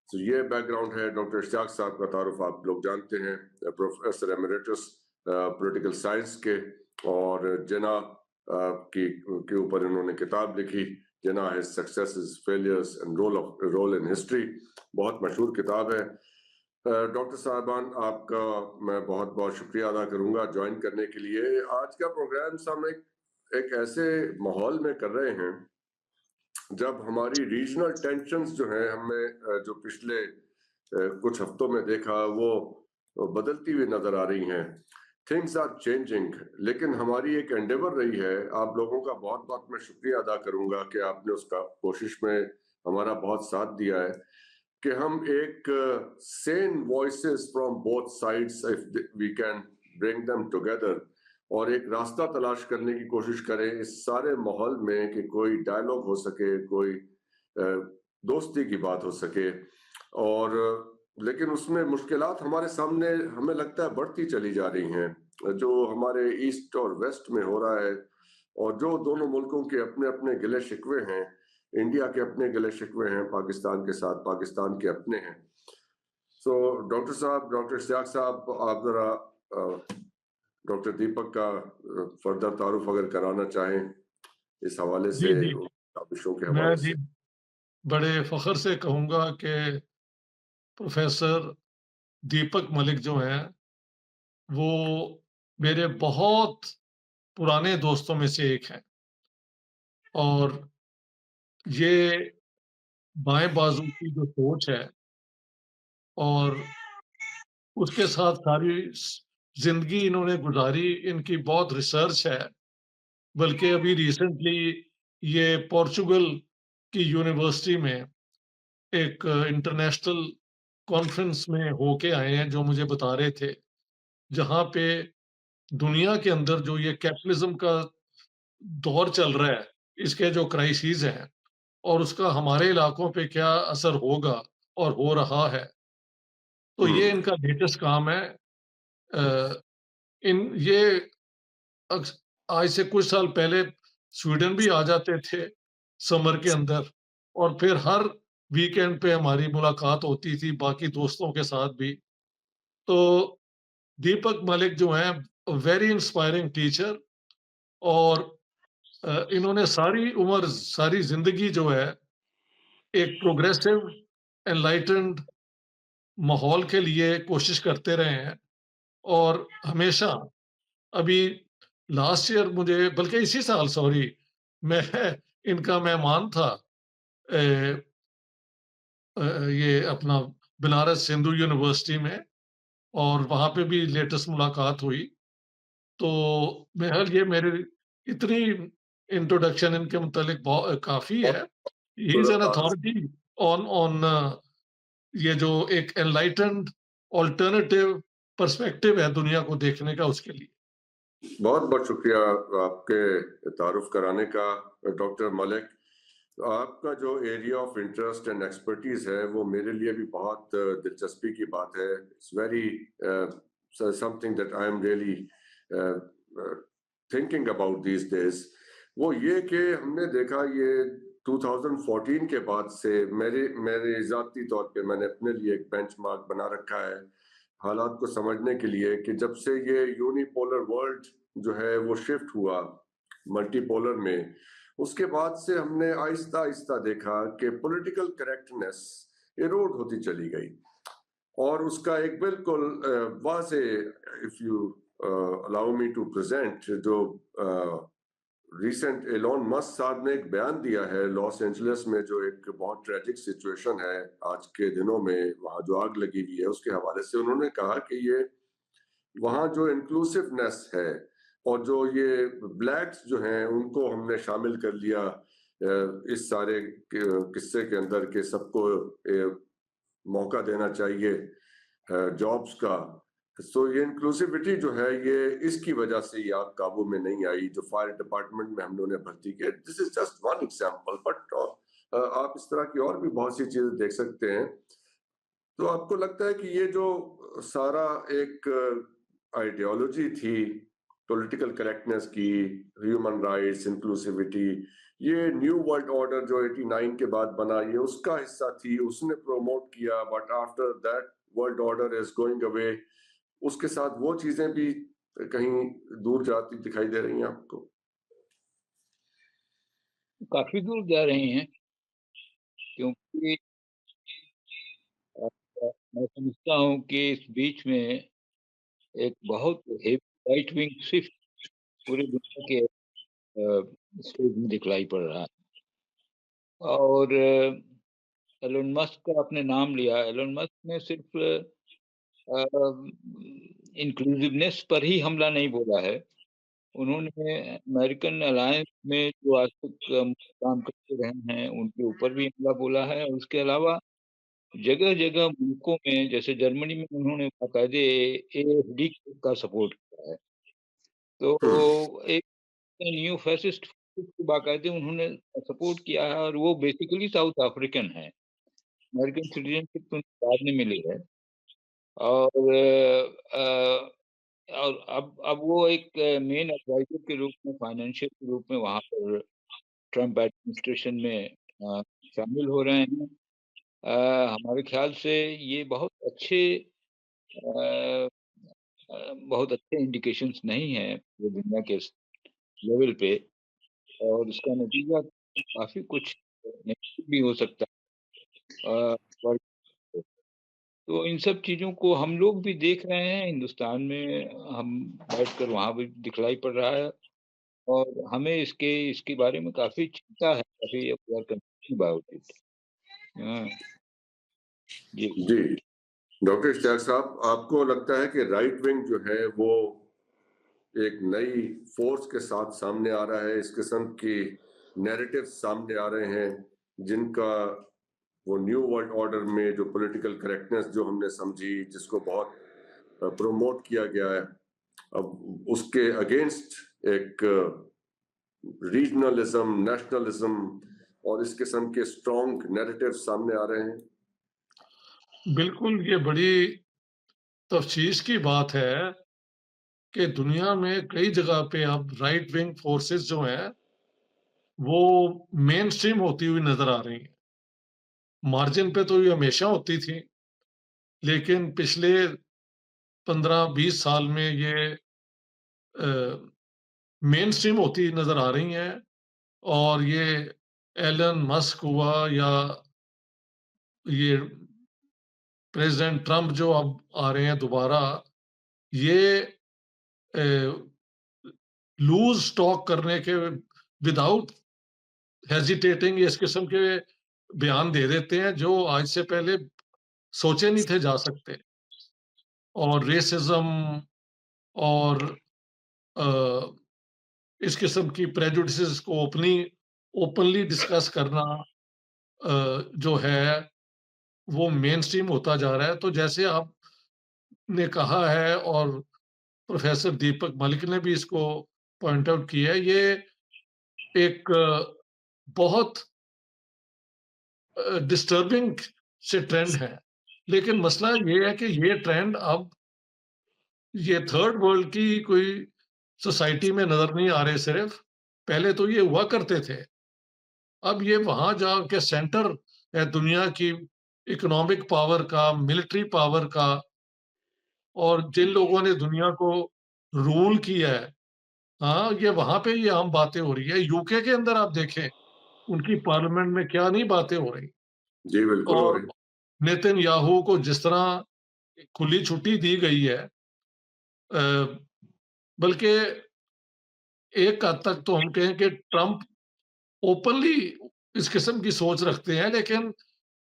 तो ये बैकग्राउंड है। डॉक्टर इश्तियाक साहब का तारुफ आप लोग जानते हैं, प्रोफेसर एमरिटस पॉलिटिकल साइंस के, और जिना के ऊपर इन्होंने किताब लिखी, Jinnah his successes, failures and role in history, बहुत मशहूर किताब है। डॉक्टर साहबान, आपका मैं बहुत बहुत शुक्रिया अदा करूंगा ज्वाइन करने के लिए। आज का प्रोग्राम हम एक ऐसे माहौल में कर रहे हैं जब हमारी रीजनल टेंशन्स जो हैं, हमने जो पिछले कुछ हफ्तों में देखा वो बदलती हुई नजर आ रही हैं। थिंग्स आर चेंजिंग, लेकिन हमारी एक एंडेवर रही है। आप लोगों का बहुत बहुत मैं शुक्रिया अदा करूंगा कि आपने उसका कोशिश में हमारा बहुत साथ दिया है कि हम एक sane voices from both sides, if we can bring them together, और एक रास्ता तलाश करने की कोशिश करें इस सारे माहौल में कि कोई डायलॉग हो सके, कोई दोस्ती की बात हो सके। और लेकिन उसमें मुश्किलात हमारे सामने हमें लगता है बढ़ती चली जा रही हैं, जो हमारे ईस्ट और वेस्ट में हो रहा है, और जो दोनों मुल्कों के अपने अपने गिले शिकवे हैं। इंडिया के अपने गिले शिकवे हैं पाकिस्तान के साथ, पाकिस्तान के अपने हैं। सो डॉक्टर साहब, डॉक्टर इश्तियाक साहब, आप जरा डॉक्टर दीपक का फर्दर तारुफ अगर कराना चाहें इस हवाले से, विषयों के हवाले मैं से। बड़े फख्र से कहूँगा कि प्रोफेसर दीपक मलिक जो हैं वो मेरे बहुत पुराने दोस्तों में से एक हैं, और ये बाएं बाजू की जो सोच है और उसके साथ सारी जिंदगी इन्होंने गुजारी, इनकी बहुत रिसर्च है। बल्कि अभी रिसेंटली ये पोर्चुगल की यूनिवर्सिटी में एक इंटरनेशनल कॉन्फ्रेंस में होके आए हैं, जो मुझे बता रहे थे, जहाँ पे दुनिया के अंदर जो ये कैपिटलिज्म का दौर चल रहा है, इसके जो क्राइसिस हैं और उसका हमारे इलाकों पे क्या असर होगा और हो रहा है। तो ये इनका लेटेस्ट काम है। इन ये आज से कुछ साल पहले स्वीडन भी आ जाते थे समर के अंदर, और फिर हर वीकेंड पे हमारी मुलाकात होती थी बाकी दोस्तों के साथ भी। तो दीपक मलिक जो हैं वेरी इंस्पायरिंग टीचर, और इन्होंने सारी उम्र, सारी जिंदगी जो है एक प्रोग्रेसिव एनलाइटेंड माहौल के लिए कोशिश करते रहे हैं। और हमेशा अभी लास्ट ईयर मुझे, बल्कि इसी साल सॉरी, मैं इनका मेहमान था ये अपना बनारस हिंदू यूनिवर्सिटी में, और वहाँ पे भी लेटेस्ट मुलाकात हुई। तो बहरहाल ये मेरे इतनी इंट्रोडक्शन इनके मुतालिक काफ़ी है। He is an authority on ये जो एक एनलाइटेंड ऑल्टरनेटिव पर्सपेक्टिव है दुनिया को देखने का उसके लिए। बहुत बहुत शुक्रिया आपके तारुफ कराने का डॉक्टर मलिक। आपका जो area of interest and expertise है वो मेरे लिए भी बहुत दिलचस्पी की बात है। It's very something that I am really thinking about these days. वो ये कि हमने देखा ये 2014 के बाद से मेरे ज़ाती तौर पे मैंने अपने लिए एक बेंचमार्क बना रखा है हालात को समझने के लिए कि जब से ये यूनिपोलर वर्ल्ड जो है वो शिफ्ट हुआ मल्टीपोलर में, उसके बाद से हमने आहिस्ता आहिस्ता देखा कि पॉलिटिकल करेक्टनेस इरोड होती चली गई और उसका एक बिल्कुल वाज़े, if you allow me to present, जो रिसेंट एलोन मस्क साहब ने एक बयान दिया है लॉस एंजलिस में, जो एक बहुत ट्रेजिक सिचुएशन है आज के दिनों में, वहां जो आग लगी हुई है उसके हवाले से उन्होंने कहा कि ये वहां जो इंक्लूसिवनेस है और जो ये ब्लैक्स जो हैं उनको हमने शामिल कर लिया इस सारे किस्से के अंदर के सबको मौका देना चाहिए जॉब्स का। तो ये इंक्लूसिविटी जो है ये इसकी वजह से ये आग काबू में नहीं आई जो फायर डिपार्टमेंट में हम लोगों ने भर्ती किया। This is just one example, but आप इस तरह की और भी बहुत सी चीजें देख सकते हैं। तो आपको लगता है कि ये जो सारा एक आइडियोलॉजी थी पॉलिटिकल करेक्टनेस की, ह्यूमन राइट्स, इंक्लूसिविटी, ये न्यू वर्ल्ड ऑर्डर जो 89 के बाद बना ये उसका हिस्सा थी, उसने प्रमोट किया, but after that world order is going away, उसके साथ वो चीजें भी कहीं दूर जाती दिखाई दे रही हैं आपको? काफी दूर जा रही हैं, क्योंकि मैं समझता हूँ कि इस बीच में एक बहुत हेवी राइट विंग शिफ्ट पूरी दुनिया के स्टेज में दिखलाई पड़ रहा है। और एलोन मस्क का आपने नाम लिया, एलोन मस्क ने सिर्फ इंक्लूसिवनेस पर ही हमला नहीं बोला है, उन्होंने अमेरिकन अलायंस में जो आज तक काम करते रहे हैं उनके ऊपर भी हमला बोला है। और उसके अलावा जगह जगह मुल्कों में, जैसे जर्मनी में उन्होंने बाकायदे AfD का सपोर्ट किया है। तो एक न्यू फैसिस्ट को बाकायदे उन्होंने सपोर्ट किया है, और वो बेसिकली साउथ अफ्रीकन है, अमेरिकन सिटीजनशिप तो बाद में मिली है। और अब वो एक मेन एडवाइजर के रूप में, फाइनेंशियल के रूप में वहाँ पर ट्रम्प एडमिनिस्ट्रेशन में शामिल हो रहे हैं। हमारे ख्याल से ये बहुत अच्छे इंडिकेशंस नहीं है वो दुनिया के लेवल पे, और इसका नतीजा काफी कुछ नेगेटिव भी हो सकता है। तो इन सब चीजों को हम लोग भी देख रहे हैं हिंदुस्तान में, हम बैठकर वहां भी दिखलाई पड़ रहा है, और हमें इसके बारे में काफी चिंता है, काफी अबाउट इट। जी डॉक्टर इश्तियाक साहब, आपको लगता है कि राइट विंग जो है वो एक नई फोर्स के साथ सामने आ रहा है, इस किस्म की नैरेटिव सामने आ रहे हैं जिनका वो न्यू वर्ल्ड ऑर्डर में जो पॉलिटिकल करेक्टनेस जो हमने समझी, जिसको बहुत प्रमोट किया गया है, अब उसके अगेंस्ट एक रीजनलिज्म, नेशनलिज्म और इस किस्म के स्ट्रॉन्ग नैरेटिव सामने आ रहे हैं? बिल्कुल, ये बड़ी तफसीश की बात है कि दुनिया में कई जगह पे अब राइट विंग फोर्सेस जो हैं वो मेन स्ट्रीम होती हुई नजर आ रही हैं। मार्जिन पे तो ये हमेशा होती थी, लेकिन पिछले 15-20 साल में ये मेन स्ट्रीम होती नजर आ रही हैं। और ये एलन मस्क हुआ या ये प्रेसिडेंट ट्रम्प जो अब आ रहे हैं दोबारा, ये लूज स्टॉक करने के विदाउट हेजिटेटिंग इस किस्म के बयान दे देते हैं जो आज से पहले सोचे नहीं थे जा सकते। और रेसिज्म और इस किस्म की प्रेजुडिसेस को ओपनली डिस्कस करना जो है वो मेन स्ट्रीम होता जा रहा है। तो जैसे आप ने कहा है और प्रोफेसर दीपक मलिक ने भी इसको पॉइंट आउट किया है, ये एक बहुत डिस्टर्बिंग से ट्रेंड है। लेकिन मसला ये है कि ये ट्रेंड अब ये थर्ड वर्ल्ड की कोई सोसाइटी में नजर नहीं आ रहे सिर्फ, पहले तो ये हुआ करते थे। अब ये वहां जाके सेंटर है दुनिया की इकोनॉमिक पावर का, मिलिट्री पावर का, और जिन लोगों ने दुनिया को रूल किया है, हाँ, ये वहां पे ये आम बातें हो रही है। यूके के अंदर आप देखें, उनकी पार्लियामेंट में क्या नहीं बातें हो रही। जी बिल्कुल हो और रही। नेतन्याहू को जिस तरह खुली छुट्टी दी गई है, अ, बल्कि एक हद तक तो हम कहें कि ट्रंप ओपनली इस किस्म की सोच रखते हैं, लेकिन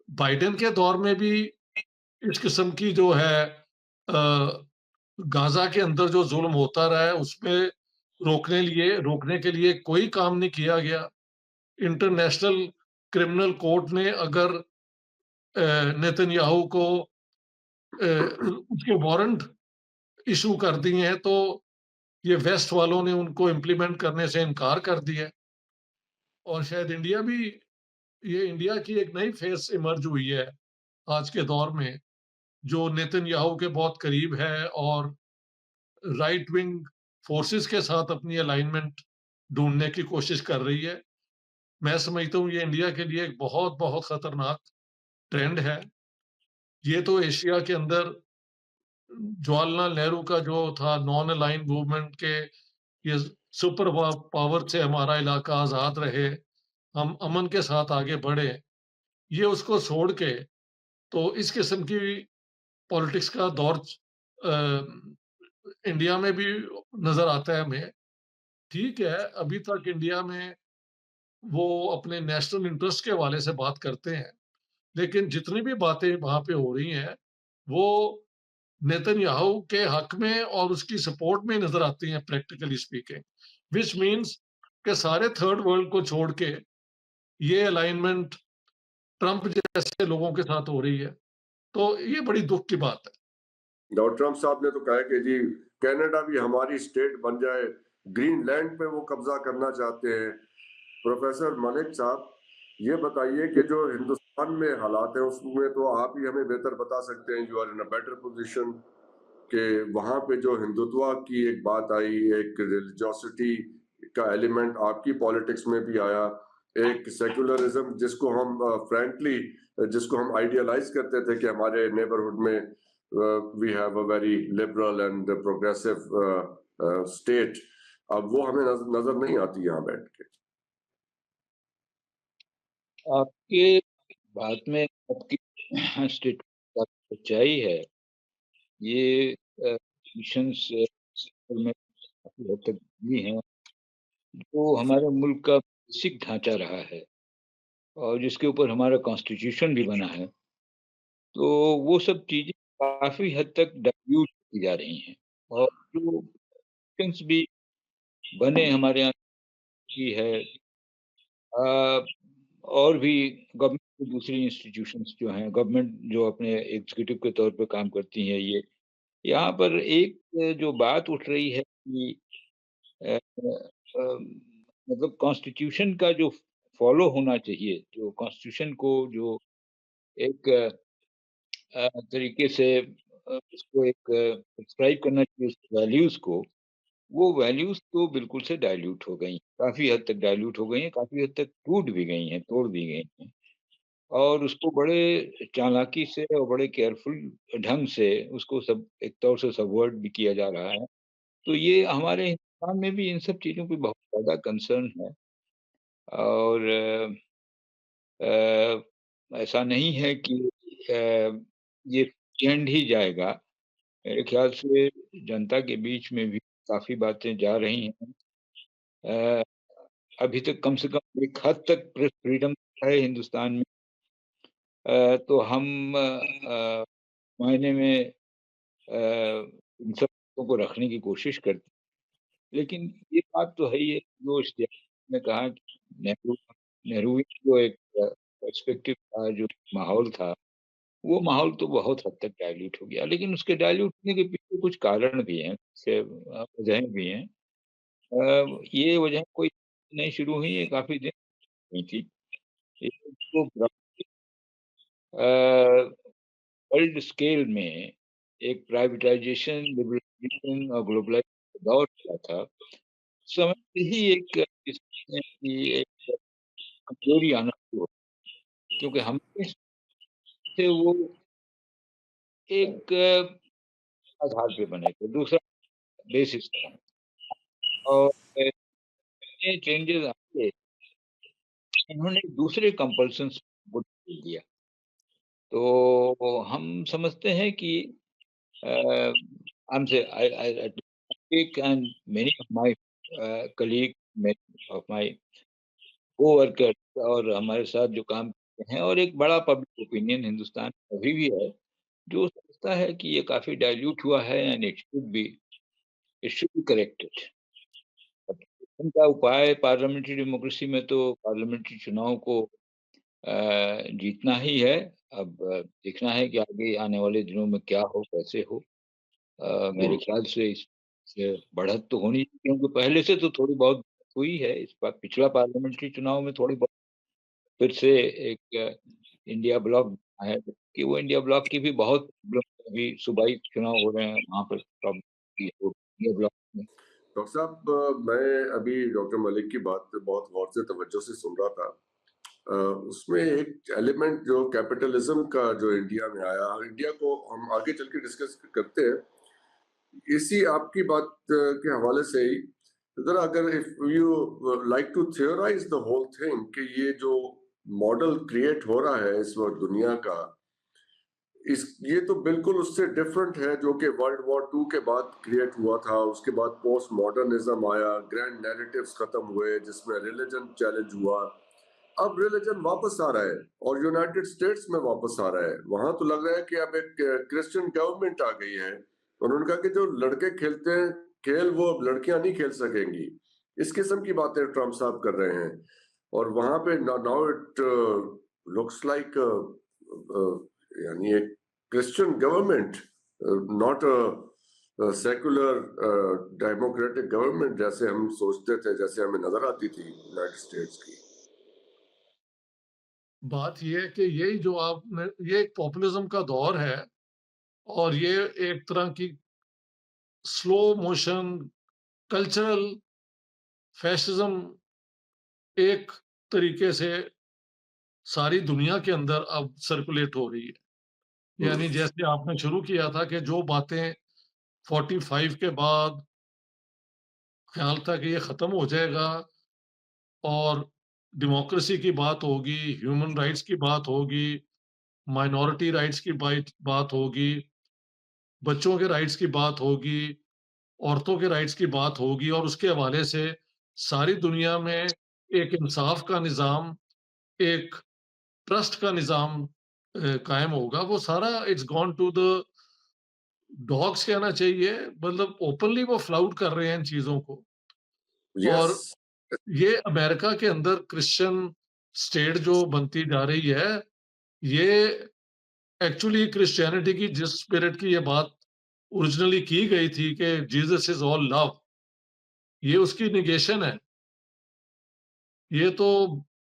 बाइडेन के दौर में भी इस किस्म की जो है गाजा के अंदर जो जुल्म होता रहा है उसमें रोकने के लिए कोई काम नहीं किया गया। इंटरनेशनल क्रिमिनल कोर्ट ने अगर नेतन्याहू को उसके वारंट इशू कर दिए हैं, तो ये वेस्ट वालों ने उनको इम्प्लीमेंट करने से इनकार कर दिया है। और शायद ये इंडिया की एक नई फेस इमर्ज हुई है आज के दौर में, जो नेतन्याहू के बहुत करीब है और राइट विंग फोर्सेस के साथ अपनी अलाइनमेंट ढूंढने की कोशिश कर रही है। मैं समझता हूँ ये इंडिया के लिए एक बहुत बहुत खतरनाक ट्रेंड है। ये तो एशिया के अंदर जवाहरलाल नेहरू का जो था नॉन अलाइन मूवमेंट के, ये सुपर पावर से हमारा इलाका आजाद रहे, हम अमन के साथ आगे बढ़े, ये उसको छोड़ के तो इस किस्म की पॉलिटिक्स का दौर इंडिया में भी नजर आता है हमें। ठीक है, अभी तक इंडिया में वो अपने नेशनल इंटरेस्ट के हवाले से बात करते हैं, लेकिन जितनी भी बातें वहां पे हो रही हैं, वो नेतन्याहू के हक में और उसकी सपोर्ट में नजर आती हैं, प्रैक्टिकली स्पीकिंग, विच मीन्स के सारे थर्ड वर्ल्ड को छोड़ के ये अलाइनमेंट ट्रंप जैसे लोगों के साथ हो रही है। तो ये बड़ी दुख की बात है। डॉक्टर ट्रंप साहब ने तो कहा है कि जी कनाडा भी हमारी स्टेट बन जाए, ग्रीनलैंड पे वो कब्जा करना चाहते हैं। प्रोफेसर मलिक साहब, ये बताइए कि जो हिंदुस्तान में हालात हैं उसमें तो आप ही हमें बेहतर बता सकते हैं, you are in a better position, कि वहां पे जो हिंदुत्व की एक बात आई, एक रिलीजियोसिटी का एलिमेंट आपकी पॉलिटिक्स में भी आया, एक सेक्युलरिज्म जिसको हम फ्रैंकली जिसको हम आइडियलाइज करते थे कि हमारे नेबरहुड में we have a very liberal and progressive state, अब वो हमें नजर नहीं आती यहाँ बैठ के। आपके बात में आपकी स्टेटमेंट काफी सच्चाई है। ये मिशंस में काफी हद तक भी हैं, जो हमारे मुल्क का बेसिक ढांचा रहा है और जिसके ऊपर हमारा कॉन्स्टिट्यूशन भी बना है, तो वो सब चीजें काफी हद तक डाइल्यूट की जा रही हैं। और जो मिशंस भी बने हमारे यहाँ की है, और भी गवर्नमेंट की दूसरी इंस्टीट्यूशंस जो हैं, गवर्नमेंट जो अपने एग्जीक्यूटिव के तौर पे काम करती हैं, ये यहाँ पर एक जो बात उठ रही है कि अ, मतलब कॉन्स्टिट्यूशन का जो फॉलो होना चाहिए, जो कॉन्स्टिट्यूशन को जो एक तरीके से उसको एक प्रिस्क्राइब करना चाहिए उस वैल्यूज को, वो वैल्यूज तो बिल्कुल से डाइल्यूट हो गई, काफी हद तक डाइल्यूट हो गई हैं, काफी हद तक टूट भी गई हैं, तोड़ दी गई हैं। और उसको बड़े चालाकी से और बड़े केयरफुल ढंग से उसको सब एक तौर से सबवर्ट भी किया जा रहा है। तो ये हमारे हिंदुस्तान में भी इन सब चीज़ों पे बहुत ज़्यादा कंसर्न है। और ऐसा नहीं है कि ये एंड ही जाएगा। मेरे ख्याल से जनता के बीच में भी काफ़ी बातें जा रही हैं। अ, अभी तक कम से कम एक हद तक प्रेस फ्रीडम है हिंदुस्तान में। तो हम मायने में इन सब चीज़ों को रखने की कोशिश करते हैं। लेकिन ये बात तो है ही है, जो ने कहा कि नेहरू नेहरू जो एक पर्सपेक्टिव था, जो माहौल था, वो माहौल तो बहुत हद तक डाइल्यूट हो गया। लेकिन उसके डाइल्यूट होने के पीछे कुछ कारण भी हैं, से वजहें भी हैं। ये वजह कोई नहीं शुरू हुई, ये काफ़ी दिन हुई थी। एक तो वर्ल्ड स्केल में एक प्राइवेटाइजेशन, लिबरलाइजेशन और ग्लोबलाइजेशन का दौर चला था। उस समय से ही एक इसमें कि एक कमजोरी आना शुरू हो, क्योंकि हम से वो एक आधार पे बने थे, दूसरा बेसिस था। और ये चेंजेस आए, इन्होंने दूसरे कंपल्शंस को ढील दिया। तो हम समझते हैं कि हमसे I speak and many of my colleague, many of my co-workers और हमारे साथ जो काम करते हैं, और एक बड़ा पब्लिक ओपिनियन हिंदुस्तान में अभी भी है, जो समझता है कि ये काफ़ी डाइल्यूट हुआ है and it should be corrected. उनका उपाय पार्लियामेंट्री डेमोक्रेसी में तो पार्लियामेंट्री चुनाव को जीतना ही है। अब देखना है कि आगे आने वाले दिनों में क्या हो, कैसे हो। मेरे ख्याल से इससे बढ़त तो होनी, क्योंकि पहले से तो थोड़ी बहुत हुई है। इस बार पिछला पार्लियामेंट्री चुनाव में थोड़ी बहुत फिर से एक इंडिया ब्लॉक है, कि वो इंडिया ब्लॉक की भी बहुत अभी सूबाई चुनाव हो रहे हैं, वहाँ पर इंडिया ब्लॉक में। डॉक्टर साहब, मैं अभी डॉक्टर मलिक की बात पे बहुत गौर से तवज्जो से सुन रहा था। उसमें एक एलिमेंट जो कैपिटलिज्म का जो इंडिया में आया, इंडिया को हम आगे चल के डिस्कस करते हैं। इसी आपकी बात के हवाले से ही जरा, अगर if you like to theorise the whole thing, कि ये जो मॉडल क्रिएट हो रहा है इस वक्त दुनिया का, ये तो बिल्कुल उससे डिफरेंट है जो कि वर्ल्ड वॉर 2 के बाद क्रिएट हुआ था। उसके बाद पोस्ट मॉडर्निज्म आया, ग्रैंड नैरेटिव्स खत्म हुए, जिसमें रिलीजन चैलेंज हुआ। अब रिलीजन वापस आ रहा है और यूनाइटेड स्टेट्स में वापस आ रहा है। वहां तो लग रहा है कि अब एक क्रिश्चियन गवर्नमेंट आ गई है। उन्होंने कहा कि जो लड़के खेलते हैं खेल, वो लड़कियां नहीं खेल सकेंगी। इस किस्म की बातें ट्रम्प साहब कर रहे हैं। और वहां पे नाउ इट लुक्स लाइक यानी एक Christian government, not a secular democratic government जैसे हम सोचते थे, जैसे हमें नजर आती थी यूनाइटेड स्टेट्स की। बात ये है कि यही जो आपने, ये एक पॉपुलिज्म का दौर है, और ये एक तरह की स्लो मोशन कल्चरल फैसिज्म एक तरीके से सारी दुनिया के अंदर अब सर्कुलेट हो रही है। यानी जैसे आपने शुरू किया था कि जो बातें 45 के बाद ख्याल था कि ये खत्म हो जाएगा और डेमोक्रेसी की बात होगी, ह्यूमन राइट्स की बात होगी, माइनॉरिटी राइट्स की बात होगी, बच्चों के राइट्स की बात होगी, औरतों के राइट्स की बात होगी, और उसके हवाले से सारी दुनिया में एक इंसाफ का निज़ाम, एक ट्रस्ट का निज़ाम कायम होगा। वो सारा it's gone to the dogs कहना चाहिए, मतलब ओपनली वो फ्लाउट कर रहे हैं इन चीज़ों को। यस। और ये अमेरिका के अंदर क्रिश्चियन स्टेट जो बनती जा रही है, ये एक्चुअली क्रिश्चियनिटी की जिस स्पिरिट की ये बात ओरिजिनली की गई थी कि जीसस इज ऑल लव, ये उसकी निगेशन है। ये तो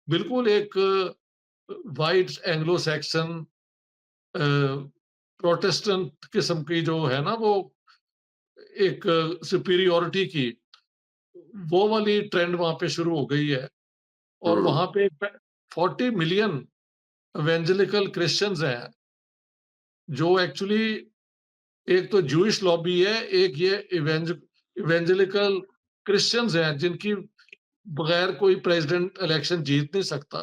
बिल्कुल एक वाइट एंग्लो सैक्सन प्रोटेस्टेंट किस्म की जो है ना, वो एक सुपीरियोरिटी की वो वाली ट्रेंड वहां पे शुरू हो गई है। और वहां पे 40 मिलियन एवेंजेलिकल क्रिश्चियंस हैं, जो एक्चुअली एक तो जूइश लॉबी है, एक ये इवेंजेलिकल क्रिश्चियंस हैं जिनकी बगैर कोई प्रेसिडेंट इलेक्शन जीत नहीं सकता।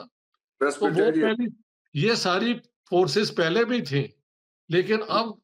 तो वो पहले ये सारी फोर्सेस पहले भी थी, लेकिन अब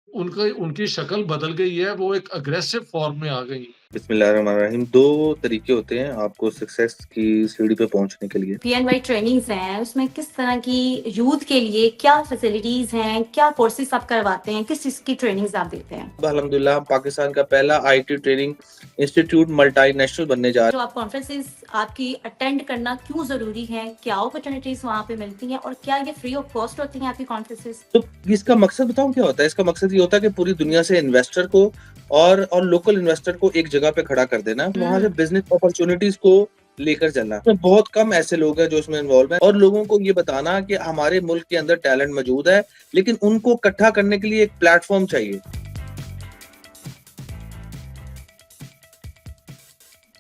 उनकी शक्ल बदल गई है, वो एक अग्रेसिव फॉर्म में आ गई। बिस्मिल्लाहिर्रहमानिर्रहीम। दो तरीके होते हैं आपको सक्सेस की सीढ़ी पे पहुंचने के लिए। PNY ट्रेनिंग्स हैं, उसमें किस तरह की यूथ के लिए क्या फैसिलिटीज हैं, क्या कोर्सेज आप करवाते हैं, किस चीज की ट्रेनिंग्स आप देते हैं? अब अल्हम्दुलिल्लाह हम पाकिस्तान का पहला आईटी ट्रेनिंग इंस्टीट्यूट मल्टीनेशनल बनने जा जो आप कॉन्फ्रेंसेस आपकी अटेंड करना क्यों जरूरी है, क्या अपॉर्चुनिटीज वहाँ पे मिलती हैं और क्या ये फ्री ऑफ कॉस्ट होती हैं आपकी कॉन्फ्रेंसेस? तो इसका मकसद बताऊं क्या होता है? इसका मकसद ये होता है कि पूरी दुनिया से इन्वेस्टर को और लोकल इन्वेस्टर को एक जगह पे खड़ा कर देना, वहां से बिजनेस अपॉर्चुनिटीज को लेकर चलना। तो बहुत कम ऐसे लोग हैं जो इसमें इन्वॉल्व हैं और लोगों को ये बताना कि हमारे मुल्क के अंदर टैलेंट मौजूद है, लेकिन उनको इकट्ठा करने के लिए एक प्लेटफॉर्म चाहिए।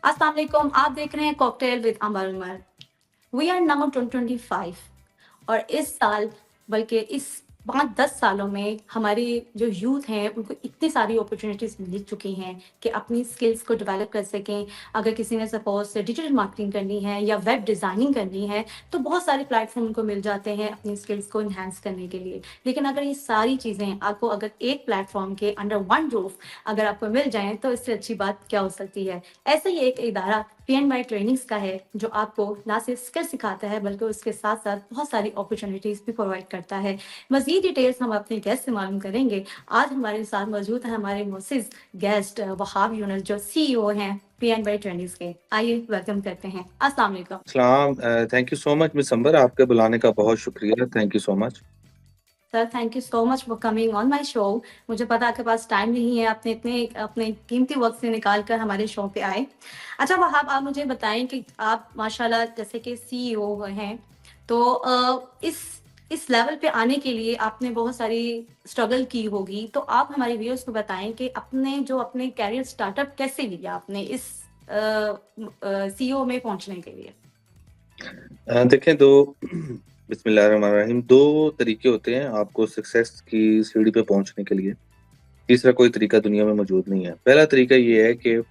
अस्सलाम वालेकुम, आप देख रहे हैं cocktail with Ambar Umar. We are now 2025 और इस साल बल्कि इस 5-10 सालों में हमारे जो यूथ हैं उनको इतनी सारी अपॉर्चुनिटीज़ मिल चुकी हैं कि अपनी स्किल्स को डेवलप कर सकें। अगर किसी ने सपोज डिजिटल मार्केटिंग करनी है या वेब डिज़ाइनिंग करनी है तो बहुत सारे प्लेटफॉर्म उनको मिल जाते हैं अपनी स्किल्स को इन्हांस करने के लिए। लेकिन अगर ये सारी चीज़ें आपको अगर एक प्लेटफॉर्म के अंडर वन रूफ अगर आपको मिल जाएँ तो इससे अच्छी बात क्या हो सकती है। ऐसे ही एक इदारा PNY ट्रेनिंग्स का है जो आपको ना सिर्फ स्किल सिखाता है बल्कि उसके साथ साथ बहुत सारी अपॉर्चुनिटीज़ भी प्रोवाइड करता है। मज़ीद डिटेल्स हम अपने गेस्ट से मालूम करेंगे। आज हमारे साथ मौजूद है हमारे मोअज़्ज़िज़ गेस्ट वहाब यूनुस जो CEO हैं PNY ट्रेनिंग्स के। आइए वेलकम करते हैं। अस्सलाम वालेकुम। सलाम, thank you so much miss Ambar, आपके बुलाने का बहुत शुक्रिया, thank you so much. Sir thank you so much for coming on my show. मुझे पता आपके पास टाइम नहीं है, आपने इतने अपने कीमती वक्त से निकाल कर हमारे शो पे आए। अच्छा वहाब, आप मुझे बताएं कि आप माशाल्लाह जैसे कि CEO हैं तो इस लेवल पे आने के लिए आपने बहुत सारी स्ट्रगल की होगी, तो आप हमारे व्यूअर्स को बताएं कि अपने कैरियर स्टार्टअप कैसे लिया आपने इस CEO में पहुंचने के लिए? देखें बिस्मिल्लाहिर्रहमानिर्रहीम, दो तरीके होते हैं आपको सक्सेस की सीढ़ी पे पहुंचने के लिए। तीसरा कोई तरीका दुनिया में मौजूद नहीं है। पहला तरीका ये है कि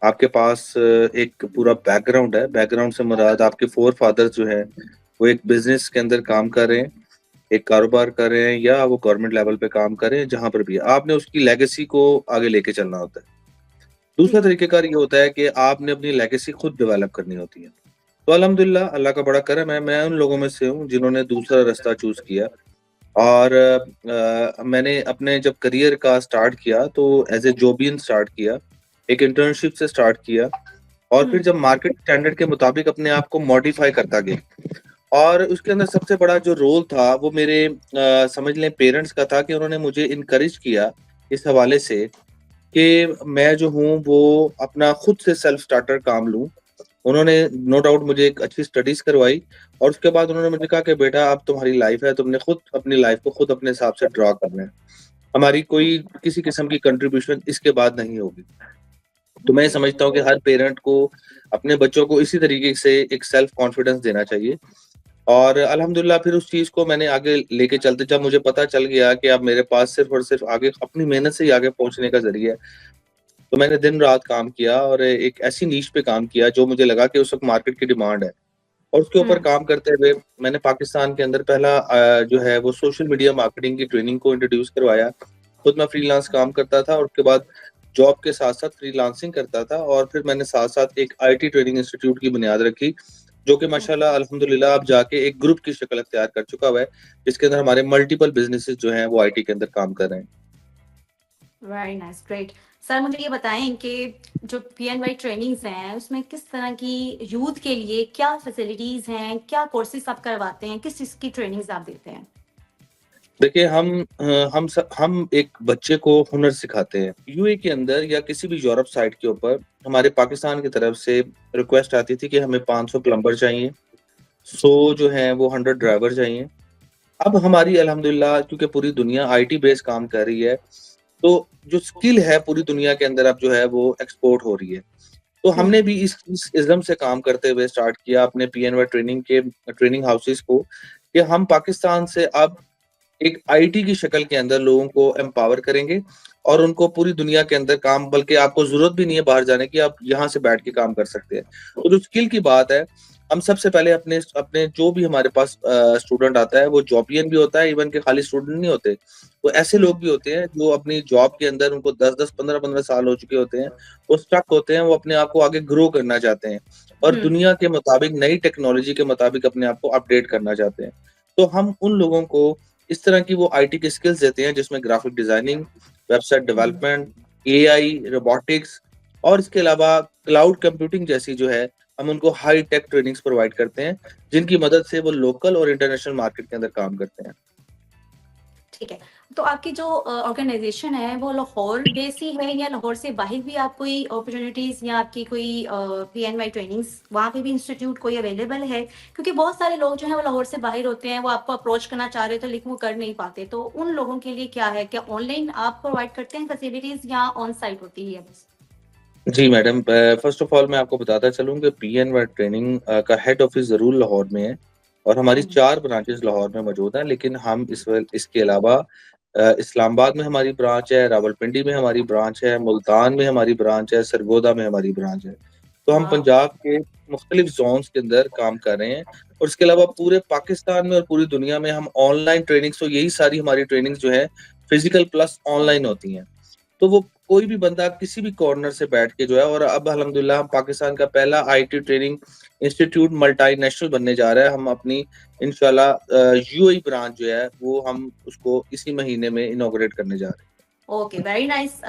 आपके पास एक पूरा बैकग्राउंड है। बैकग्राउंड से मुराद आपके फोर फादर्स जो है वो एक बिजनेस के अंदर काम कर रहे हैं, एक कारोबार कर रहे हैं या वो गवर्नमेंट लेवल पे काम कर रहे हैं, जहां पर भी आपने उसकी लेगेसी को आगे लेके चलना होता है। दूसरा तरीकेकार ये होता है कि आपने अपनी लेगेसी खुद डेवलप करनी होती है। तो अल्हम्दुलिल्लाह अल्लाह का बड़ा करम है, मैं उन लोगों में से हूँ जिन्होंने दूसरा रास्ता चूज किया। और मैंने अपने जब करियर का स्टार्ट किया तो एज ए जॉबियन स्टार्ट किया, एक इंटर्नशिप से स्टार्ट किया और फिर जब मार्केट स्टैंडर्ड के मुताबिक अपने आप को मॉडिफाई करता गया। और उसके अंदर सबसे बड़ा जो रोल था वो मेरे समझ लें पेरेंट्स का था कि उन्होंने मुझे इनकरेज किया इस हवाले से कि मैं जो हूँ वो अपना खुद से सेल्फ स्टार्टर काम लूँ। उन्होंने नो डाउट मुझे एक अच्छी स्टडीज करवाई और उसके बाद उन्होंने मुझे कहा कि बेटा अब तुम्हारी लाइफ है, तुमने खुद अपनी लाइफ को खुद अपने हिसाब से ड्रॉ करना है, हमारी कोई किसी किस्म की कंट्रीब्यूशन इसके बाद नहीं होगी। तो मैं समझता हूँ कि हर पेरेंट को अपने बच्चों को इसी तरीके से एक सेल्फ कॉन्फिडेंस देना चाहिए। और अल्हम्दुलिल्लाह फिर उस चीज को मैंने आगे लेके चलते, जब मुझे पता चल गया कि अब मेरे पास सिर्फ और सिर्फ आगे अपनी मेहनत से ही आगे पहुंचने का जरिया है, तो मैंने दिन रात काम किया और एक ऐसी नीश पे काम किया जो मुझे लगा कि उस वक्त मार्केट की डिमांड है। और उसके ऊपर काम करते हुए मैंने पाकिस्तान के अंदर पहला जो है वो सोशल मीडिया मार्केटिंग की ट्रेनिंग को इंट्रोड्यूस करवाया। खुद मैं फ्रीलांस काम करता था और उसके बाद जॉब के साथ साथ फ्रीलांसिंग करता था और फिर मैंने साथ साथ एक IT ट्रेनिंग इंस्टीट्यूट की बुनियाद रखी जो कि माशाल्लाह अल्हम्दुलिल्लाह अब जाके एक ग्रुप की शक्ल अख्तियार कर चुका हुआ है, जिसके अंदर हमारे मल्टीपल बिजनेसेस जो हैं वो IT के अंदर काम कर रहे हैं। Very nice, great. सर मुझे ये बताएं कि जो PNY ट्रेनिंग्स हैं उसमें किस तरह की यूथ के लिए क्या फैसिलिटीज हैं, क्या कोर्सेज आप करवाते हैं, किस चीज़ की ट्रेनिंग्स आप देते हैं? देखिए हम एक बच्चे को हुनर सिखाते हैं। UAE के अंदर या किसी भी यूरोप साइड के ऊपर हमारे पाकिस्तान की तरफ से रिक्वेस्ट आती थी कि हमें 500 प्लम्बर चाहिए, 100 जो है वो 100 ड्राइवर चाहिए। अब हमारी अल्हम्दुलिल्लाह क्योंकि पूरी दुनिया IT बेस काम कर रही है, तो जो स्किल है पूरी दुनिया के अंदर अब जो है वो एक्सपोर्ट हो रही है। तो हमने भी इस इज़्म से काम करते हुए स्टार्ट किया अपने PNY ट्रेनिंग हाउसेस को कि हम पाकिस्तान से अब एक IT की शक्ल के अंदर लोगों को एम्पावर करेंगे और उनको पूरी दुनिया के अंदर काम, बल्कि आपको जरूरत भी नहीं है बाहर जाने की, आप यहाँ से बैठ के काम कर सकते हैं। तो जो स्किल की बात है हम सबसे पहले अपने अपने जो भी हमारे पास स्टूडेंट आता है वो जॉबियन भी होता है, इवन के खाली स्टूडेंट नहीं होते, तो ऐसे लोग भी होते हैं जो अपनी जॉब के अंदर उनको 10-10 15-15 साल हो चुके होते हैं, वो स्टक होते हैं, वो अपने आप को आगे ग्रो करना चाहते हैं और दुनिया के मुताबिक नई टेक्नोलॉजी के मुताबिक अपने आप को अपडेट करना चाहते हैं। तो हम उन लोगों को इस तरह की वो आईटी की स्किल्स देते हैं जिसमें graphic designing, website development, AI, robotics और इसके अलावा क्लाउड कंप्यूटिंग जैसी जो है हम उनको हाई टेक ट्रेनिंग्स प्रोवाइड करते हैं जिनकी मदद से वो लोकल और इंटरनेशनल मार्केट के अंदर काम करते हैं। ठीक है, तो आपकी जो ऑर्गेनाइजेशन है वो लाहौर बेस ही है या लाहौर से बाहर भी आप कोई अपॉर्चुनिटीज या आपकी कोई पीएनवाई ट्रेनिंग्स वहाँ पे भी इंस्टीट्यूट कोई अवेलेबल है? क्योंकि बहुत सारे लोग जो है वो लाहौर से बाहर होते हैं, वो आपको अप्रोच करना चाह रहे थे लेकिन वो कर नहीं पाते, तो उन लोगों के लिए क्या है, क्या ऑनलाइन आप प्रोवाइड करते हैं फैसिलिटीज या ऑन साइट होती है बस? जी मैडम, फर्स्ट ऑफ ऑल मैं आपको बताता चलूँ कि पीएनवाई ट्रेनिंग का हेड ऑफिस जरूर लाहौर में है और हमारी 4 ब्रांचेस लाहौर में मौजूद हैं, लेकिन हम इसके अलावा इस्लामाबाद में हमारी ब्रांच है, रावलपिंडी में हमारी ब्रांच है, मुल्तान में हमारी ब्रांच है, सरगोदा में हमारी ब्रांच है। तो हम पंजाब के मुख्तलिफ जोन्स के अंदर काम कर रहे हैं और इसके अलावा पूरे पाकिस्तान में और पूरी दुनिया में हम ऑनलाइन ट्रेनिंग्स, तो यही सारी हमारी ट्रेनिंग्स जो है फिजिकल प्लस ऑनलाइन होती हैं। तो वो कोई भी बंदा किसी भी कॉर्नर से बैठ के जो है, और अब अल्हम्दुलिल्लाह हम पाकिस्तान का पहला आईटी ट्रेनिंग इंस्टीट्यूट मल्टीनेशनल बनने जा रहा है। हम अपनी इंशाल्लाह यूएई ब्रांच जो है वो हम उसको इसी महीने में इनॉग्रेट करने जा रहे हैं। Okay, very nice.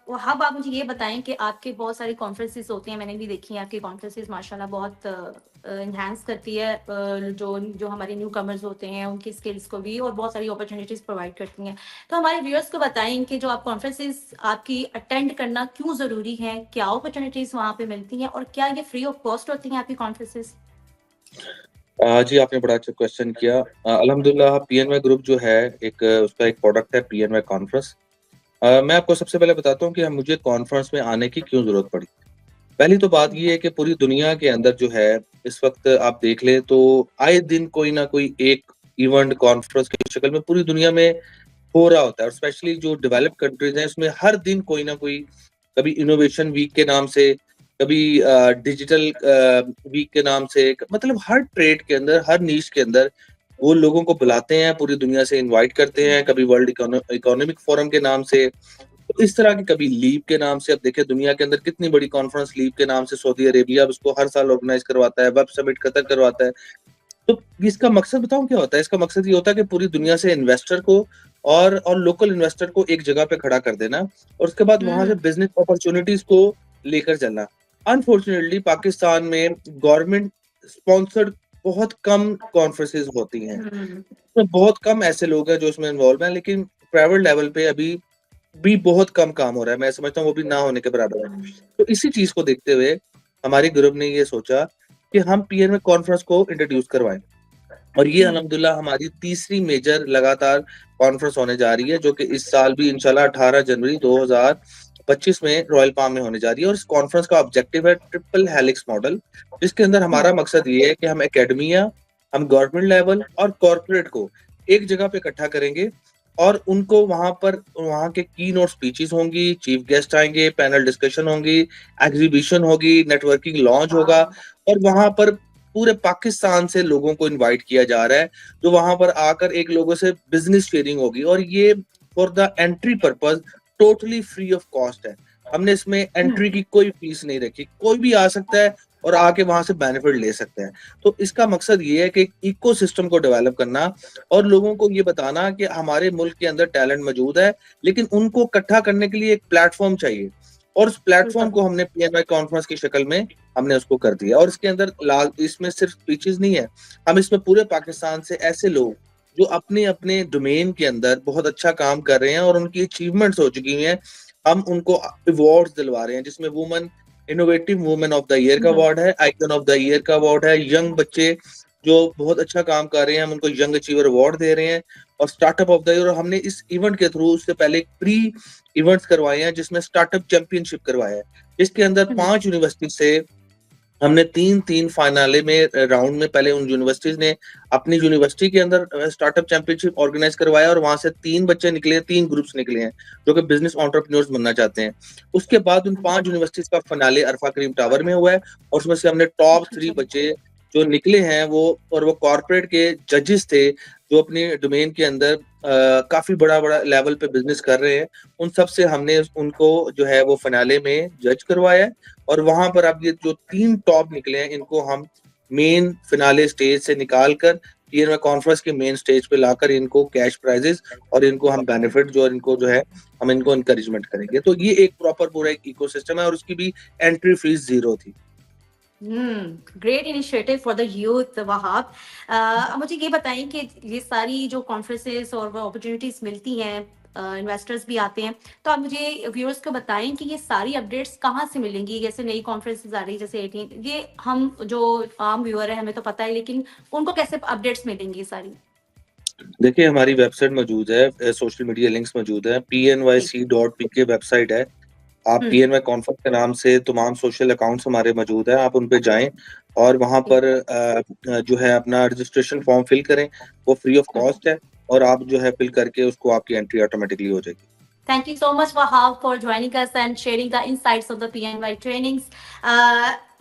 वहाब, आप मुझे ये बताएं कि आपके बहुत सारी कॉन्फ्रेंसेस होती हैं, मैंने भी देखी हैं आपकी कॉन्फ्रेंसेस, माशाल्लाह बहुत इन्हांस करती है जो हमारे न्यू कमर्स होते हैं उनकी स्किल्स को भी, और बहुत सारी अपॉर्चुनिटीज प्रोवाइड करती हैं। तो हमारे व्यूअर्स को बताएं कि जो आप कॉन्फ्रेंसेस आपकी अटेंड करना क्यों ज़रूरी है, क्या अपॉर्चुनिटीज वहाँ पे मिलती हैं और क्या ये फ्री ऑफ कॉस्ट होती हैं आपकी कॉन्फ्रेंसेस? जी, आपने बड़ा अच्छा क्वेश्चन किया। अल्हम्दुलिल्लाह पीएनवाई ग्रुप जो है उसका एक प्रोडक्ट है पीएनवाई कॉन्फ्रेंस। मैं आपको सबसे पहले बताता हूँ कि मुझे कॉन्फ्रेंस में आने की क्यों जरूरत पड़ी। पहली तो बात ये है कि पूरी दुनिया के अंदर जो है इस वक्त आप देख लें तो आए दिन कोई ना कोई एक इवेंट कॉन्फ्रेंस की शक्ल में पूरी दुनिया में हो रहा होता है, और स्पेशली जो डेवलप्ड कंट्रीज हैं उसमें हर दिन कोई ना कोई, कभी इनोवेशन वीक के नाम से, कभी डिजिटल वीक के नाम से, मतलब हर ट्रेड के अंदर, हर नीश के अंदर वो लोगों को बुलाते हैं, पूरी दुनिया से इनवाइट करते हैं, कभी वर्ल्ड इकोनॉमिक फोरम के नाम से, तो इस तरह की, कभी लीव के नाम से। अब देखिए दुनिया के अंदर कितनी बड़ी कॉन्फ्रेंस लीव के नाम से, सऊदी अरेबिया उसको हर साल ऑर्गेनाइज करवाता है, वेब समिट कतर करवाता है। तो इसका मकसद बताऊं क्या होता है? इसका मकसद ये होता है कि पूरी दुनिया से इन्वेस्टर को और लोकल इन्वेस्टर को एक जगह पे खड़ा कर देना और उसके बाद वहां से बिजनेस अपॉर्चुनिटीज को लेकर चलना। अनफॉर्चुनेटली पाकिस्तान में गवर्नमेंट स्पॉन्सर्ड बहुत कम कॉन्फ्रेंसेस होती हैं, तो बहुत कम ऐसे लोग हैं जो इसमें इन्वॉल्व हैं, लेकिन प्राइवेट लेवल पे अभी भी बहुत कम काम हो रहा है। मैं समझता हूँ वो भी ना होने के बराबर है। तो इसी चीज को देखते हुए हमारे ग्रुप ने ये सोचा कि हम पीएनवाई कॉन्फ्रेंस को इंट्रोड्यूस करवाएं, और ये अल्हम्दुलिल्लाह हमारी तीसरी मेजर लगातार कॉन्फ्रेंस होने जा रही है, जो कि इस साल भी इंशाल्लाह 18 जनवरी 2025 में रॉयल पाम में होने जा रही है। और इस कॉन्फ्रेंस का ऑब्जेक्टिव है ट्रिपल हेलिक्स मॉडल, जिसके अंदर हमारा मकसद ये है कि हम एकेडमिया, हम गवर्नमेंट लेवल और कॉर्पोरेट को एक जगह पे इकट्ठा करेंगे और उनको वहां के की नोट स्पीचेस होंगी, चीफ गेस्ट आएंगे, पैनल डिस्कशन होंगी, एग्जीबिशन होगी, नेटवर्किंग लॉन्च होगा, और वहां पर पूरे पाकिस्तान से लोगों को इनवाइट किया जा रहा है, जो वहां पर आकर एक लोगों से बिजनेस शेयरिंग होगी, और ये for the entry purpose totally free of cost है। हमने इसमें एंट्री की कोई फीस नहीं रखी, कोई भी आ सकता है और आके वहां से बेनिफिट ले सकते हैं। तो इसका मकसद ये है कि एक इकोसिस्टम को डेवलप करना और लोगों को ये बताना कि हमारे मुल्क के अंदर टैलेंट मौजूद है, लेकिन उनको इकट्ठा करने के लिए एक प्लेटफॉर्म चाहिए, और उस प्लेटफॉर्म को हमने पीएनवाई कॉन्फ्रेंस की शक्ल में हमने उसको कर दिया। और इसके अंदर इसमें सिर्फ स्पीचेस नहीं है, हम इसमें पूरे पाकिस्तान से ऐसे लोग जो अपने अपने डोमेन के अंदर बहुत अच्छा काम कर रहे हैं और उनकी अचीवमेंट्स हो चुकी हैं, हम उनको अवार्ड्स दिलवा रहे हैं, जिसमें women innovative women of the year का अवार्ड है, आइकन ऑफ द ईयर का अवार्ड है, यंग बच्चे जो बहुत अच्छा काम कर रहे हैं हम उनको यंग अचीवर अवार्ड दे रहे हैं, और स्टार्टअप ऑफ द ईयर। और हमने इस इवेंट के थ्रू उससे पहले प्री इवेंट्स करवाए हैं, जिसमें स्टार्टअप चैंपियनशिप करवाया है, जिसके अंदर 5 यूनिवर्सिटी से हमने 3 फाइनले में राउंड में पहले उन यूनिवर्सिटीज ने अपनी यूनिवर्सिटी के अंदर स्टार्टअप चैंपियनशिप ऑर्गेनाइज करवाया, और वहां से 3 बच्चे निकले, 3 ग्रुप्स निकले हैं जो कि बिजनेस एंटरप्रेन्योर्स बनना चाहते हैं। उसके बाद उन 5 यूनिवर्सिटीज का फाइनले अरफा करीम टावर में हुआ है, और उसमें से हमने टॉप 3 बच्चे जो निकले हैं वो कॉर्पोरेट के जजेस थे जो अपने डोमेन के अंदर काफी बड़ा लेवल पे बिजनेस कर रहे हैं, उन सब से हमने उनको जो है वो फिनाले में जज करवाया है। और वहां पर अब ये जो 3 टॉप निकले हैं इनको हम मेन फिनाले स्टेज से निकाल कर पीएनवाई कॉन्फ्रेंस के मेन स्टेज पे लाकर इनको कैश प्राइजेस और इनको हम बेनिफिट जो इनको जो है हम इनको एनकरेजमेंट करेंगे। तो ये एक प्रॉपर पूरा एक इकोसिस्टम है और उसकी भी एंट्री फीस 0 थी। Great initiative for the youth Wahab. मुझे ये बताएं कि ये सारी जो कॉन्फ्रेंसेस और वो अपॉर्चुनिटीज मिलती हैं, इन्वेस्टर्स भी आते हैं, तो आप मुझे व्यूअर्स को बताएं कि ये सारी अपडेट्स कहाँ से मिलेंगी? जैसे नई कॉन्फ्रेंसेस आ रही है जैसे 18, ये हम जो आम व्यूअर है हमें तो पता है, लेकिन उनको कैसे अपडेट्स मिलेंगी सारी? देखिए हमारी वेबसाइट मौजूद है, सोशल मीडिया लिंक्स मौजूद है, pnyc.pk वेबसाइट है। आप पीएनवाई कॉन्फ्रेंस के नाम से तमाम सोशल अकाउंट्स हमारे मौजूद हैं, आप उन पे जाएं और वहां पर जो है अपना रजिस्ट्रेशन फॉर्म फिल करें, वो फ्री ऑफ कॉस्ट है और आप जो है फिल करके उसको आपकी एंट्री ऑटोमेटिकली हो जाएगी। Thank you so much Wahab for joining us and sharing the insights of the PNY trainings.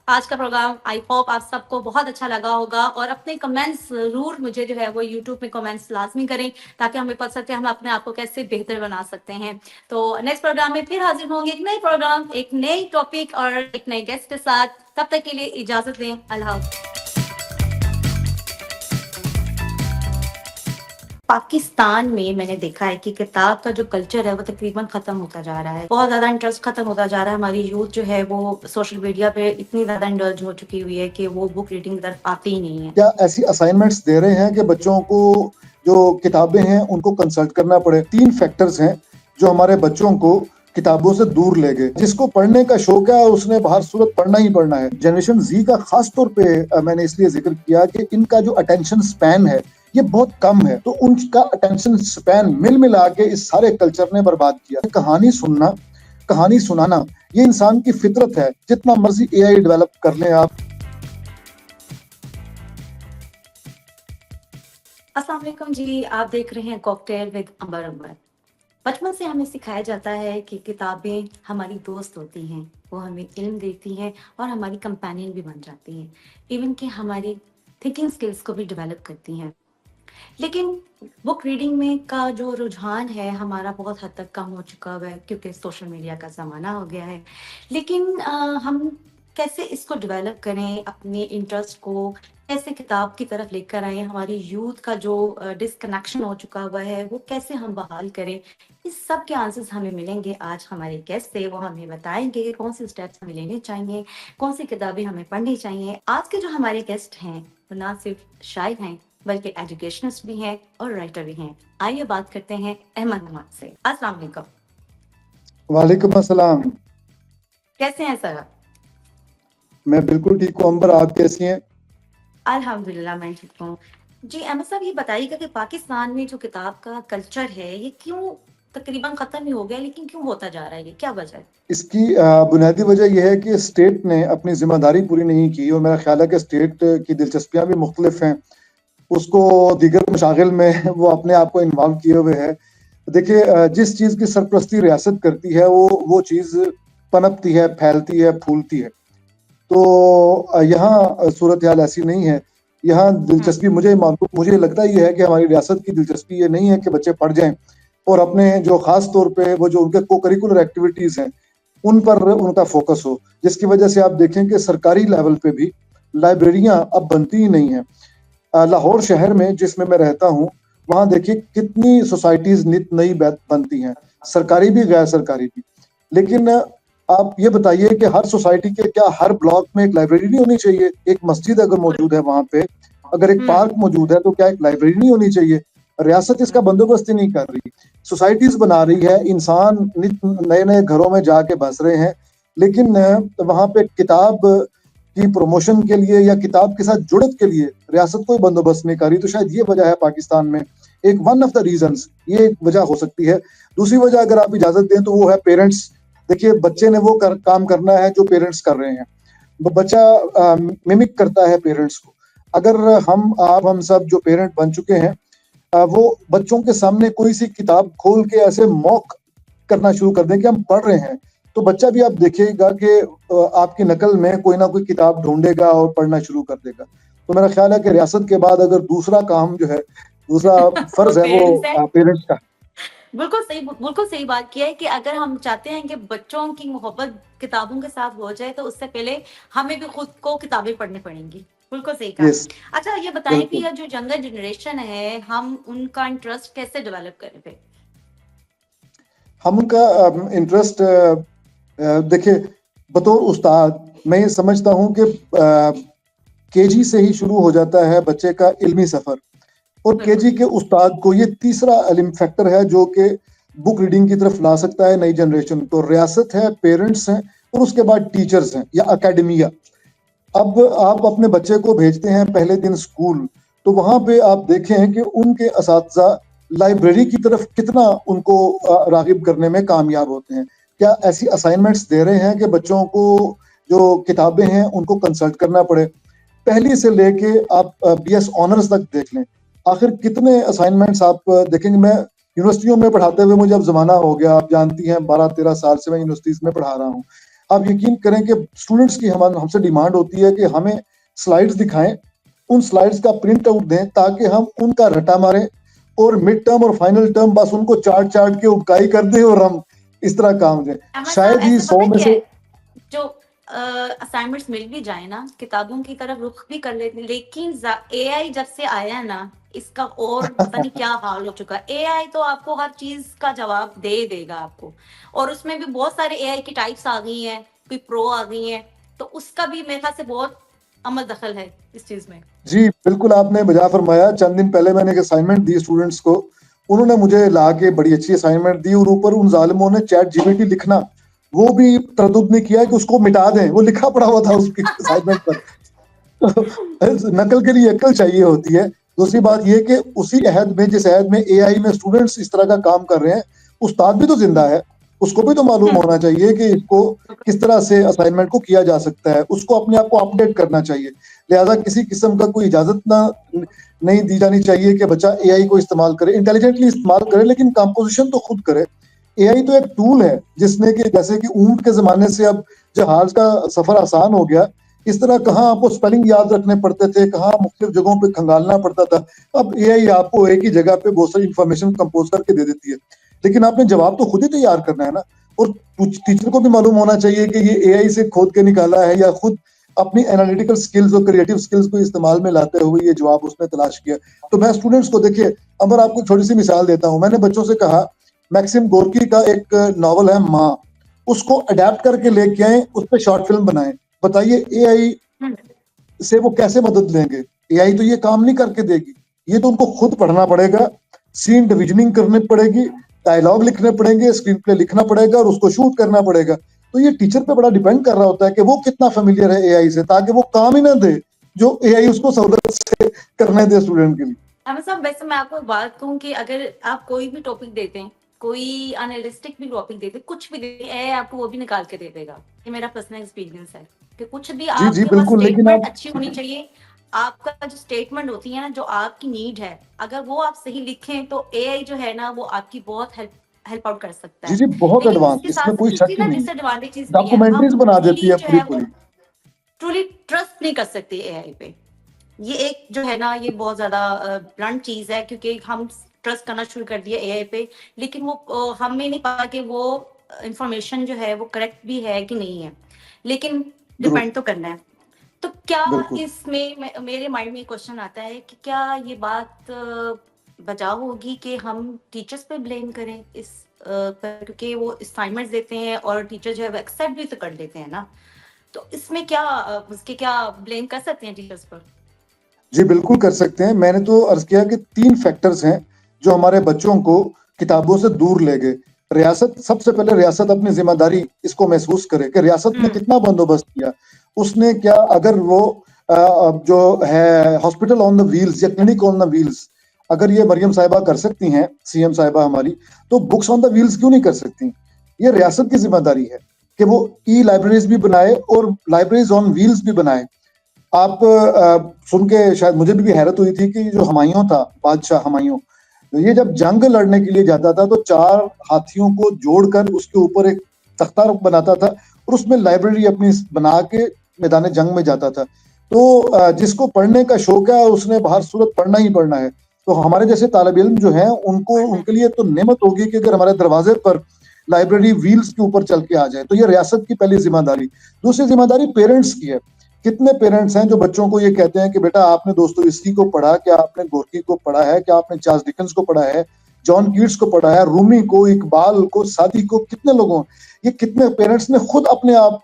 आज का प्रोग्राम आई होप आप सबको बहुत अच्छा लगा होगा और अपने कमेंट्स जरूर मुझे जो है वो यूट्यूब में कमेंट्स लाजमी करें ताकि हमें पता सके हम अपने आप को कैसे बेहतर बना सकते हैं। तो नेक्स्ट प्रोग्राम में फिर हाजिर होंगे एक नए प्रोग्राम, एक नए टॉपिक और एक नए गेस्ट के साथ। तब तक के लिए इजाजत दें, अल्लाह हाफ़िज़। पाकिस्तान में मैंने देखा है कि किताब का जो कल्चर है वो तकरीबन खत्म होता जा रहा है, बहुत ज्यादा इंटरेस्ट खत्म होता जा रहा है। हमारी यूथ जो है वो सोशल मीडिया पे इतनी ज्यादा इंडल्ज हो चुकी हुई है कि वो बुक रीडिंग की तरफ आती ही नहीं है। क्या ऐसी असाइनमेंट्स दे रहे हैं कि बच्चों को जो किताबें हैं उनको कंसल्ट करना पड़े? 3 फैक्टर्स हैं जो हमारे बच्चों को किताबों से दूर ले गए। जिसको पढ़ने का शौक है उसने बाहर सूरत पढ़ना ही पढ़ना है। जनरेशन जी का खास तौर पे मैंने इसलिए जिक्र किया कि इनका जो अटेंशन स्पैन है ये बहुत कम है, तो उनका अटेंशन स्पैन मिल मिला के इस सारे कल्चर ने बर्बाद किया। कहानी सुनना, कहानी सुनाना ये इंसान की फितरत है, जितना मर्जी एआई डेवलप कर लें आप। अस्सलाम वालेकुम जी, आप देख रहे हैं कॉकटेल विद अंबर अंबर। बचपन से हमें सिखाया जाता है कि किताबें हमारी दोस्त होती हैं, वो हमें इल्म देती हैं और हमारी कंपेनियन भी बन जाती हैं, इवन कि हमारी थिंकिंग स्किल्स को भी डेवलप करती हैं। लेकिन बुक रीडिंग में का जो रुझान है हमारा बहुत हद तक कम हो चुका हुआ है क्योंकि सोशल मीडिया का ज़माना हो गया है। लेकिन हम कैसे इसको डेवलप करें, अपने इंटरेस्ट को कैसे किताब की तरफ लेकर आए, हमारी यूथ का जो डिस्कनेक्शन हो चुका हुआ है वो कैसे हम बहाल करें, इस सब के आंसर्स हमें मिलेंगे आज हमारे गेस्ट से। वो हमें बताएंगे कि कौन से स्टेप्स हमें लेने चाहिए, कौन सी किताबें हमें पढ़नी चाहिए। आज के जो हमारे गेस्ट हैं वो ना सिर्फ शायर हैं बल्कि एजुकेशनिस्ट भी हैं और राइटर भी हैं। आइए बात करते हैं अहमद नवाज से। अस्सलाम वालेकुम। वालेकुम अस्सलाम। कैसे हैं सर आप? मैं बिल्कुल ठीक हूँ। अंबर, आप कैसी हैं? अल्हम्दुलिल्लाह मैं ठीक हूँ। जी अहमद साहब, ये बताइएगा कि पाकिस्तान में जो किताब का कल्चर है ये क्यों तकरीबन खत्म ही हो गया, लेकिन क्यों होता जा रहा है, ये क्या वजह है? इसकी बुनियादी वजह यह है कि स्टेट ने अपनी जिम्मेदारी पूरी नहीं की और मेरा ख्याल है कि स्टेट की दिलचस्पियां भी मुख्तलिफ हैं, उसको दीगर मशागिल में वो अपने आप को इन्वॉल्व किए हुए है। देखिए, जिस चीज़ की सरपरस्ती रियासत करती है वो चीज़ पनपती है, फैलती है, फूलती है। तो यहाँ सूरत हाल ऐसी नहीं है। यहाँ दिलचस्पी मुझे लगता ये है कि हमारी रियासत की दिलचस्पी ये नहीं है कि बच्चे पढ़ जाएं और अपने जो खास तौर पे वो जो उनके को करिकुलर एक्टिविटीज़ हैं उन पर उनका फोकस हो, जिसकी वजह से आप देखें कि सरकारी लेवल पे भी लाइब्रेरियाँ अब बनती ही नहीं हैं। लाहौर शहर में जिसमें मैं रहता हूँ वहाँ देखिए कितनी सोसाइटीज नित नई बनती हैं, सरकारी भी गैर सरकारी भी। लेकिन आप ये बताइए कि हर सोसाइटी के क्या हर ब्लॉक में एक लाइब्रेरी नहीं होनी चाहिए? एक मस्जिद अगर मौजूद है वहाँ पे, अगर एक पार्क मौजूद है तो क्या एक लाइब्रेरी नहीं होनी चाहिए? रियासत इसका बंदोबस्त ही नहीं कर रही, सोसाइटीज बना रही है, इंसान नए नए घरों में जाके बस रहे हैं, लेकिन वहाँ पे किताब की प्रमोशन के लिए या किताब के साथ जुड़त के लिए रियासत कोई बंदोबस्त नहीं कर रही। तो शायद ये वजह है पाकिस्तान में, एक वन ऑफ द रीजंस ये एक वजह हो सकती है। दूसरी वजह अगर आप इजाजत दें तो वो है पेरेंट्स। देखिए, बच्चे ने वो काम करना है जो पेरेंट्स कर रहे हैं, बच्चा मिमिक करता है पेरेंट्स को। अगर हम सब जो पेरेंट बन चुके हैं वो बच्चों के सामने कोई सी किताब खोल के ऐसे मॉक करना शुरू कर दें कि हम पढ़ रहे हैं, तो बच्चा भी आप देखिएगा कि आपकी नकल में कोई ना कोई किताब ढूंढेगा और पढ़ना शुरू कर देगा। तो मेरा ख्याल है कि रियासत के बाद अगर दूसरा काम जो है, दूसरा फर्ज है वो पेरेंट्स का। बिल्कुल सही बात किया है कि अगर हम चाहते हैं कि बच्चों की मोहब्बत किताबों के साथ हो जाए तो उससे पहले हमें भी खुद को किताबें पढ़नी पड़ेंगी। बिल्कुल सही कहा। यस, अच्छा ये बताएं कि बिल्कुल। यह जो यंगर जनरेशन है हम उनका इंटरेस्ट कैसे डेवलप करें फिर? हम उनका इंटरेस्ट देखिए, बतौर उस्ताद मैं ये समझता हूँ कि केजी से ही शुरू हो जाता है बच्चे का इल्मी सफर, और केजी के उस्ताद को ये तीसरा इल्म फैक्टर है जो कि बुक रीडिंग की तरफ ला सकता है नई जनरेशन को। रियासत है, पेरेंट्स हैं, और उसके बाद टीचर्स हैं या अकेडमिया। अब आप अपने बच्चे को भेजते हैं पहले दिन स्कूल, तो वहां पे आप देखें कि उनके असातिज़ा लाइब्रेरी की तरफ कितना उनको रागिब करने में कामयाब होते हैं। क्या ऐसी असाइनमेंट्स दे रहे हैं कि बच्चों को जो किताबें हैं उनको कंसल्ट करना पड़े? पहली से लेके आप BS ऑनर्स तक देख लें, आखिर कितने असाइनमेंट्स आप देखेंगे। मैं यूनिवर्सिटियों में पढ़ाते हुए मुझे अब जमाना हो गया, आप जानती हैं 12-13 साल से मैं यूनिवर्सिटीज में पढ़ा रहा हूँ। आप यकीन करें कि स्टूडेंट्स की हमसे डिमांड होती है कि हमें स्लाइड्स दिखाएं, उन स्लाइड्स का प्रिंट आउट दें ताकि हम उनका रटा मारें, और मिड टर्म और फाइनल टर्म बस उनको चार्ट के उबकाई कर दें और हम इस तरह काम दें। शायद ही 100 में से जो असाइनमेंट्स मिल भी जाए ना, किताबों की तरफ रुख भी कर लेते, लेकिन AI जब से आया ना इसका और पता नहीं क्या हाल हो चुका है। AI तो आपको हर चीज का जवाब दे देगा आपको, और उसमें भी बहुत सारे AI की टाइप्स आ गई हैं, कोई प्रो आ गई हैं, तो उसका भी मेरे ख्याल से बहुत अमल दखल है इस चीज में। जी बिल्कुल, आपने बजा फरमाया। चंद दिन पहले मैंने एक असाइनमेंट दी स्टूडेंट्स को, उन्होंने मुझे ला के बड़ी अच्छी असाइनमेंट दी, और ऊपर उन जालिमों ने ChatGPT लिखना वो भी तरद्दुद नहीं किया कि उसको मिटा दें, वो लिखा पड़ा हुआ था उसकी असाइनमेंट पर। नकल के लिए अक्ल चाहिए होती है। दूसरी बात ये कि उसी अहद में, जिस अहद में AI में स्टूडेंट्स इस तरह का काम कर रहे हैं, उस्ताद भी तो जिंदा है, उसको भी तो मालूम होना चाहिए कि इसको किस तरह से असाइनमेंट को किया जा सकता है, उसको अपने आप को अपडेट करना चाहिए। लिहाजा किसी किस्म का कोई इजाजत नहीं दी जानी चाहिए कि बच्चा AI को इस्तेमाल करे, इंटेलिजेंटली इस्तेमाल करे, लेकिन कंपोजिशन तो खुद करे। AI तो एक टूल है जिसने कि जैसे कि ऊंट के जमाने से अब जहाज का सफर आसान हो गया, इस तरह कहाँ आपको स्पेलिंग याद रखने पड़ते थे, कहाँ मुख्तलिफ जगहों पे खंगालना पड़ता था। अब AI आपको एक ही जगह पे बहुत सारी इंफॉर्मेशन कंपोज करके दे देती है, लेकिन आपने जवाब तो खुद ही तैयार करना है ना। और टीचर को भी मालूम होना चाहिए कि ये AI से खोद के निकाला है या खुद अपनी एनालिटिकल स्किल्स और क्रिएटिव स्किल्स को इस्तेमाल में लाते हुए ये जवाब उसने तलाश किया। तो मैं स्टूडेंट्स को, देखिए अब मैं आपको छोटी सी मिसाल देता हूँ। मैंने बच्चों से कहा मैक्सिम गोर्की का एक नॉवल है माँ, उसको अडेप्ट करके लेके आए, उस पर शॉर्ट फिल्म बनाए। बताइए AI से वो कैसे मदद लेंगे? AI तो ये काम नहीं करके देगी, ये तो उनको खुद पढ़ना पड़ेगा, सीन डिविजनिंग करनी पड़ेगी, डायलॉग लिखने पड़ेंगे, स्क्रीन प्ले लिखना पड़ेगा और उसको शूट करना पड़ेगा। तो ये टीचर पे बड़ा डिपेंड कर रहा होता है कि वो कितना फेमिलियर है AI से, ताकि वो काम ही ना दे जो AI उसको सहूलत से करने दे स्टूडेंट के लिए। अहमद साहब, वैसे मैं आपको बात कहूँ कि अगर आप कोई भी टॉपिक देते हैं, कोई एनालिस्टिक भी टॉपिक देते, कुछ भी देते, AI आपको वो भी निकाल के दे देगा। ये मेरा पर्सनल एक्सपीरियंस है कि कुछ भी आपके पास स्टेटमेंट अच्छी होनी चाहिए। आपका जो स्टेटमेंट होती है ना, जो आपकी नीड है, अगर वो आप सही लिखें तो AI जो है ना वो आपकी बहुत हेल्प आउट कर सकता है। जी बहुत एडवांस, इसमें कोई शक नहीं। डिसएडवांटेजेस डॉक्यूमेंट्रीज बना देती है पूरी पूरी। ट्रूली ट्रस्ट नहीं कर सकते AI पे। ये एक जो है ना, ये बहुत ज्यादा ब्लंट चीज है, क्योंकि हम ट्रस्ट करना शुरू कर दिया AI पे, लेकिन वो हमें नहीं पता कि वो इंफॉर्मेशन जो है वो करेक्ट भी है कि नहीं है, लेकिन डिपेंड तो करना है। तो क्या इसमें मेरे माइंड में क्वेश्चन आता है कि क्या ये बात बचाव होगी कि हम टीचर्स पे ब्लेम करें इस क्योंकि वो असाइनमेंट्स देते हैं और टीचर जो है वो एक्सेप्ट भी तो कर देते हैं ना, तो इसमें क्या उसके क्या ब्लेम कर सकते हैं टीचर्स पर? जी बिल्कुल कर सकते हैं। मैंने तो अर्ज किया कि 3 फैक्टर्स हैं जो हमारे बच्चों को किताबों से दूर ले गए। रियासत, सबसे पहले रियासत अपनी जिम्मेदारी इसको महसूस करे कि रियासत ने कितना बंदोबस्त किया, उसने क्या, अगर वो जो है हॉस्पिटल ऑन द व्हील्स या क्लिनिक ऑन द व्हील्स, अगर ये मरियम साहिबा कर सकती हैं, CM साहिबा हमारी, तो बुक्स ऑन द व्हील्स क्यों नहीं कर सकती? ये रियासत की जिम्मेदारी है कि वो लाइब्रेरीज भी बनाए और लाइब्रेरीज ऑन व्हील्स भी बनाए। आप सुन के शायद मुझे भी हैरत हुई थी कि जो हुमायूं था, बादशाह हुमायूं, ये जब जंग लड़ने के लिए जाता था तो 4 हाथियों को जोड़कर उसके ऊपर एक तख्ता बनाता था और उसमें लाइब्रेरी अपनी बना के मैदान जंग में जाता था। तो जिसको पढ़ने का शौक है उसने बाहर सूरत पढ़ना ही पढ़ना है। तो हमारे जैसे तालिब इल्म जो हैं उनको, उनके लिए तो नेमत होगी कि अगर हमारे दरवाजे पर लाइब्रेरी व्हील्स के ऊपर चल के आ जाए। तो ये रियासत की पहली जिम्मेदारी। दूसरी जिम्मेदारी पेरेंट्स की है। कितने पेरेंट्स हैं जो बच्चों को ये कहते हैं कि बेटा आपने दोस्तोयेव्स्की को पढ़ा, क्या आपने गोर्की को पढ़ा है, क्या आपने चार्ल्स डिकेंस को पढ़ा है, जॉन कीट्स को पढ़ा है, रूमी को, इकबाल को, सादी को, कितने लोगों, ये कितने पेरेंट्स ने खुद अपने आप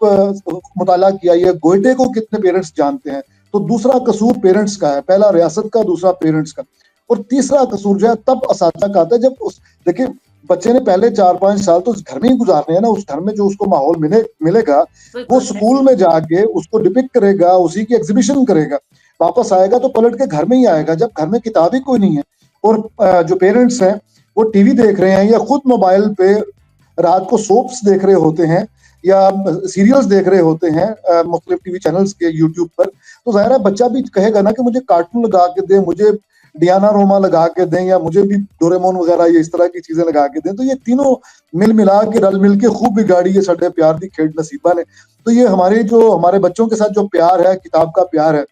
मुताला किया, ये गोयटे को कितने पेरेंट्स जानते हैं। तो दूसरा कसूर पेरेंट्स का है, पहला रियासत का, दूसरा पेरेंट्स का। और तीसरा कसूर जो है तब असातिज़ा का आता है जब उस, देखिए बच्चे ने पहले 4-5 साल तो उस घर में ही गुजारने हैं ना, उस घर में जो उसको माहौल मिलेगा वो स्कूल में जाके उसको डिपिक्ट करेगा, उसी की एग्जीबिशन करेगा, वापस आएगा तो पलट के घर में ही आएगा जब घर में किताब ही कोई नहीं है। और जो पेरेंट्स हैं वो टीवी देख रहे हैं या खुद मोबाइल पे रात को सोप्स देख रहे होते हैं या सीरियल्स देख रहे होते हैं मुख्तलिफ टीवी चैनल्स के यूट्यूब पर, तो जाहिर है बच्चा भी कहेगा ना कि मुझे कार्टून लगा के दे, मुझे डियाना रोमा लगा के दें, या मुझे भी डोरेमोन वगैरह ये इस तरह की चीजें लगा के दें। तो ये तीनों मिल मिला के रल मिल के खूब बिगाड़ी है साढ़े प्यार दी खेड नसीबा ने। तो ये हमारे बच्चों के साथ जो प्यार है, किताब का प्यार है,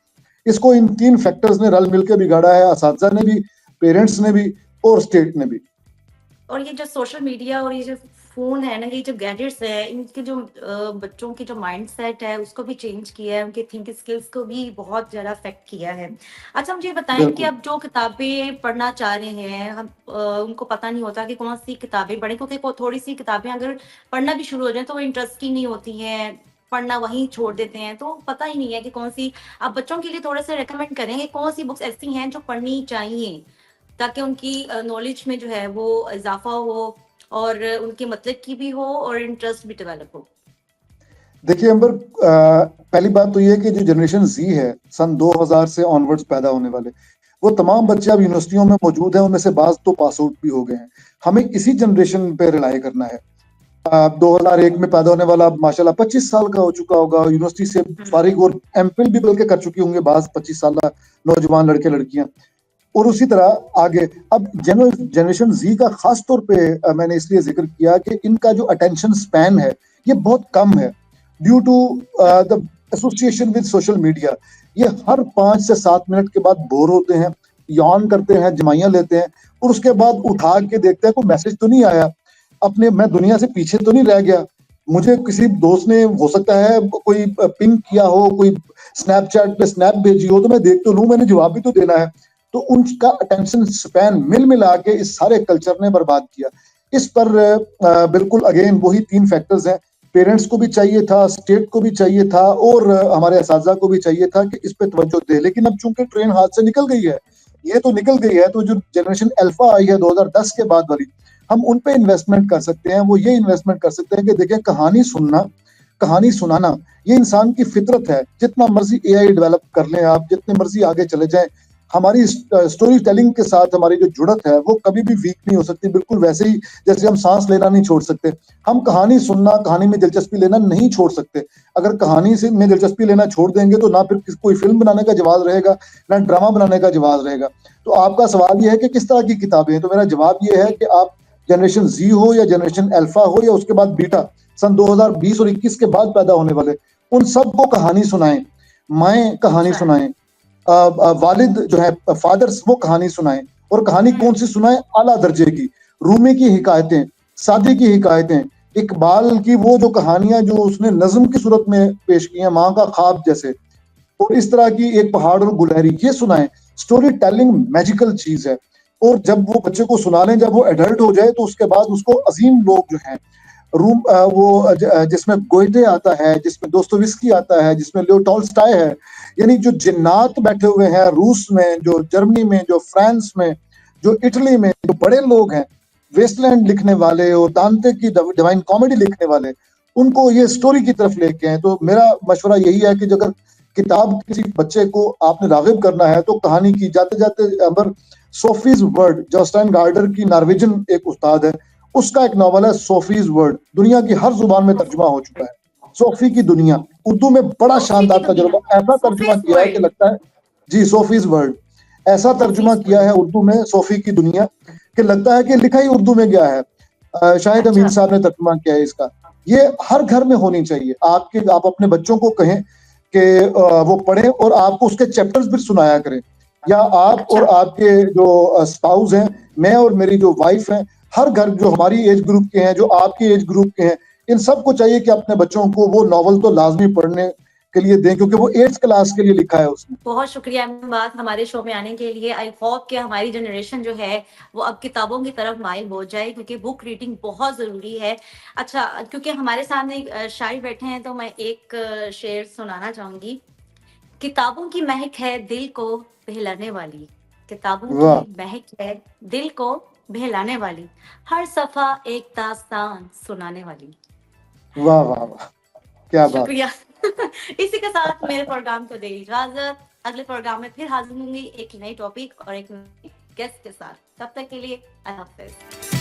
इसको इन 3 फैक्टर्स ने रल मिल के बिगाड़ा है, असातिज़ा ने भी, पेरेंट्स ने भी और स्टेट ने भी। और ये जो सोशल मीडिया और ये जो फोन है ना, ये जो गैजेट्स है, इनके जो बच्चों की जो माइंडसेट है उसको भी चेंज किया है, उनके थिंकिंग स्किल्स को भी बहुत ज़्यादा अफेक्ट किया है। अच्छा मुझे बताएं कि अब जो किताबें पढ़ना चाह रहे हैं हम, उनको पता नहीं होता कि कौन सी किताबें पढ़ें, क्योंकि थोड़ी सी किताबें अगर पढ़ना भी शुरू हो जाए तो वो इंटरेस्टिंग नहीं होती हैं, पढ़ना वहीं छोड़ देते हैं, तो पता ही नहीं है कि कौन सी। आप बच्चों के लिए थोड़ा सा रेकमेंड करेंगे कौन सी बुक्स ऐसी हैं जो पढ़नी चाहिए ताकि उनकी नॉलेज में जो है वो इजाफा हो और उनके मतलब की भी हो और इंटरेस्ट भी डेवलप हो। देखिए अंबर, पहली बात तो ये कि जो जनरेशन जी है सन 2000 से ऑनवर्ड्स पैदा होने वाले, वो तमाम बच्चे अब यूनिवर्सिटियों में मौजूद हैं, उनमें से बाज तो पास आउट भी हो गए हैं। हमें इसी जनरेशन पे रिलाई करना है। 2001 में पैदा होने वाला माशाल्लाह 25 साल का हो चुका होगा, यूनिवर्सिटी से फारिग और एमफिल भी बल्कि कर चुकी होंगे बाज 25 साल नौजवान लड़के लड़कियां। और उसी तरह आगे अब जनरेशन जी का खास तौर पे मैंने इसलिए जिक्र किया कि इनका जो अटेंशन स्पैन है ये बहुत कम है due to the association with social media. ये हर 5 से 7 मिनट के बाद बोर होते हैं, यॉन करते हैं, जमाइयां लेते हैं और उसके बाद उठा के देखते हैं कोई मैसेज तो नहीं आया, मैं दुनिया से पीछे तो नहीं रह गया, मुझे किसी दोस्त ने हो सकता है कोई पिंग किया हो, कोई स्नैपचैट पे स्नैप भेजी हो तो मैं देख तो लूं, मैंने जवाब भी तो देना है। तो उनका अटेंशन स्पैन मिल मिला के इस सारे कल्चर ने बर्बाद किया। इस पर बिल्कुल अगेन वही 3 फैक्टर्स हैं, पेरेंट्स को भी चाहिए था, स्टेट को भी चाहिए था और हमारे असातिज़ा को भी चाहिए था कि इस पे तवज्जो दे। लेकिन अब चूंकि ट्रेन हाथ से निकल गई है, ये तो निकल गई है, तो जो जनरेशन अल्फा आई है 2010 के बाद वाली, हम उन पे इन्वेस्टमेंट कर सकते हैं। वो ये इन्वेस्टमेंट कर सकते हैं कि देखें कहानी सुनना, कहानी सुनाना ये इंसान की फितरत है। जितना मर्जी एआई डेवलप कर लें आप, जितने मर्जी आगे चले जाएं, हमारी स्टोरी टेलिंग के साथ हमारी जो जुड़त है वो कभी भी वीक नहीं हो सकती। बिल्कुल वैसे ही जैसे हम सांस लेना नहीं छोड़ सकते, हम कहानी सुनना, कहानी में दिलचस्पी लेना नहीं छोड़ सकते। अगर कहानी से में दिलचस्पी लेना छोड़ देंगे तो ना फिर कोई फिल्म बनाने का जवाब रहेगा, ना ड्रामा बनाने का जवाब रहेगा। तो आपका सवाल ये है कि किस तरह की किताबें हैं, तो मेरा जवाब ये है कि आप जनरेशन जी हो या जनरेशन अल्फा हो या उसके बाद बीटा, सन 2020 और 21 के बाद पैदा होने वाले, उन सबको कहानी सुनाएं, माएँ कहानी सुनाएं, वालिद जो है फादर्स वो कहानी सुनाएं। और कहानी कौन सी सुनाएं? आला दर्जे की, रूमी की हिकायतें, सादी की हिकायतें, इकबाल की वो जो कहानियां जो उसने नज्म की सूरत में पेश की हैं, माँ का ख्वाब जैसे, और इस तरह की एक पहाड़ और गुलहरी, ये सुनाएं। स्टोरी टेलिंग मैजिकल चीज है और जब वो बच्चे को सुना लें, जब वो एडल्ट हो जाए तो उसके बाद उसको अजीम लोग जो हैं वो जिसमें गोयटे आता है, जिसमें दोस्तोयेव्स्की आता है, जिसमें लियो टॉल्स्टॉय है, यानी जो जिन्नात बैठे हुए हैं रूस में, जो जर्मनी में, जो फ्रांस में, जो इटली में, जो बड़े लोग हैं, वेस्टलैंड लिखने वाले और दांते की डिवाइन कॉमेडी लिखने वाले, उनको ये स्टोरी की तरफ लेके आए। तो मेरा मशवरा यही है कि अगर किताब किसी बच्चे को आपने रागिब करना है तो कहानी की, जाते जाते अंबर सोफीज वर्ड, जॉस्टाइन गार्डर की नॉर्वेजियन एक उस्ताद है, उसका एक नॉवल है सोफीज वर्ड, दुनिया की हर जुबान में तर्जुमा हो चुका है। सोफी की दुनिया उर्दू में बड़ा शानदार तर्जुमा, ऐसा तर्जुमा किया है कि लगता है जी सोफीज वर्ल्ड, ऐसा तर्जुमा किया है उर्दू में सोफी की दुनिया कि लगता है कि लिखा ही उर्दू में गया है। शाहिद अमीन साहब ने तर्जुमा किया है इसका। ये हर घर में होनी चाहिए। आप अपने बच्चों को कहें कि वो पढ़ें और आपको उसके चैप्टर्स भी सुनाया करें, या आप और आपके जो स्पाउस हैं, मैं और मेरी जो वाइफ है, हर घर जो हमारी एज ग्रुप के हैं, जो आपकी एज ग्रुप के हैं, इन सबको चाहिए कि अपने बच्चों को वो नॉवल तो लाजमी पढ़ने के लिए दें, क्योंकि वो 8th क्लास के लिए लिखा है उसमें। बहुत शुक्रिया अहमद हमारे शो में आने के लिए। आई होप कि हमारी जनरेशन जो है वो अब किताबों की तरफ माइल हो जाए, क्योंकि बुक रीडिंग बहुत ज़रूरी है। अच्छा, क्योंकि हमारे सामने शायर बैठे हैं तो मैं एक शेर सुनाना चाहूँगी। किताबों की महक है दिल को बहलाने वाली, किताबों वाह की महक है दिल को बहलाने वाली, हर सफ़ा एक दास्तान सुनाने वाली। वाह वाह वाह, क्या बात। शुक्रिया। इसी के साथ मेरे प्रोग्राम को दे इजाजत। अगले प्रोग्राम में फिर हाजिर होंगी एक नई टॉपिक और एक नई गेस्ट के साथ। तब तक के लिए अल्लाह हाफिज।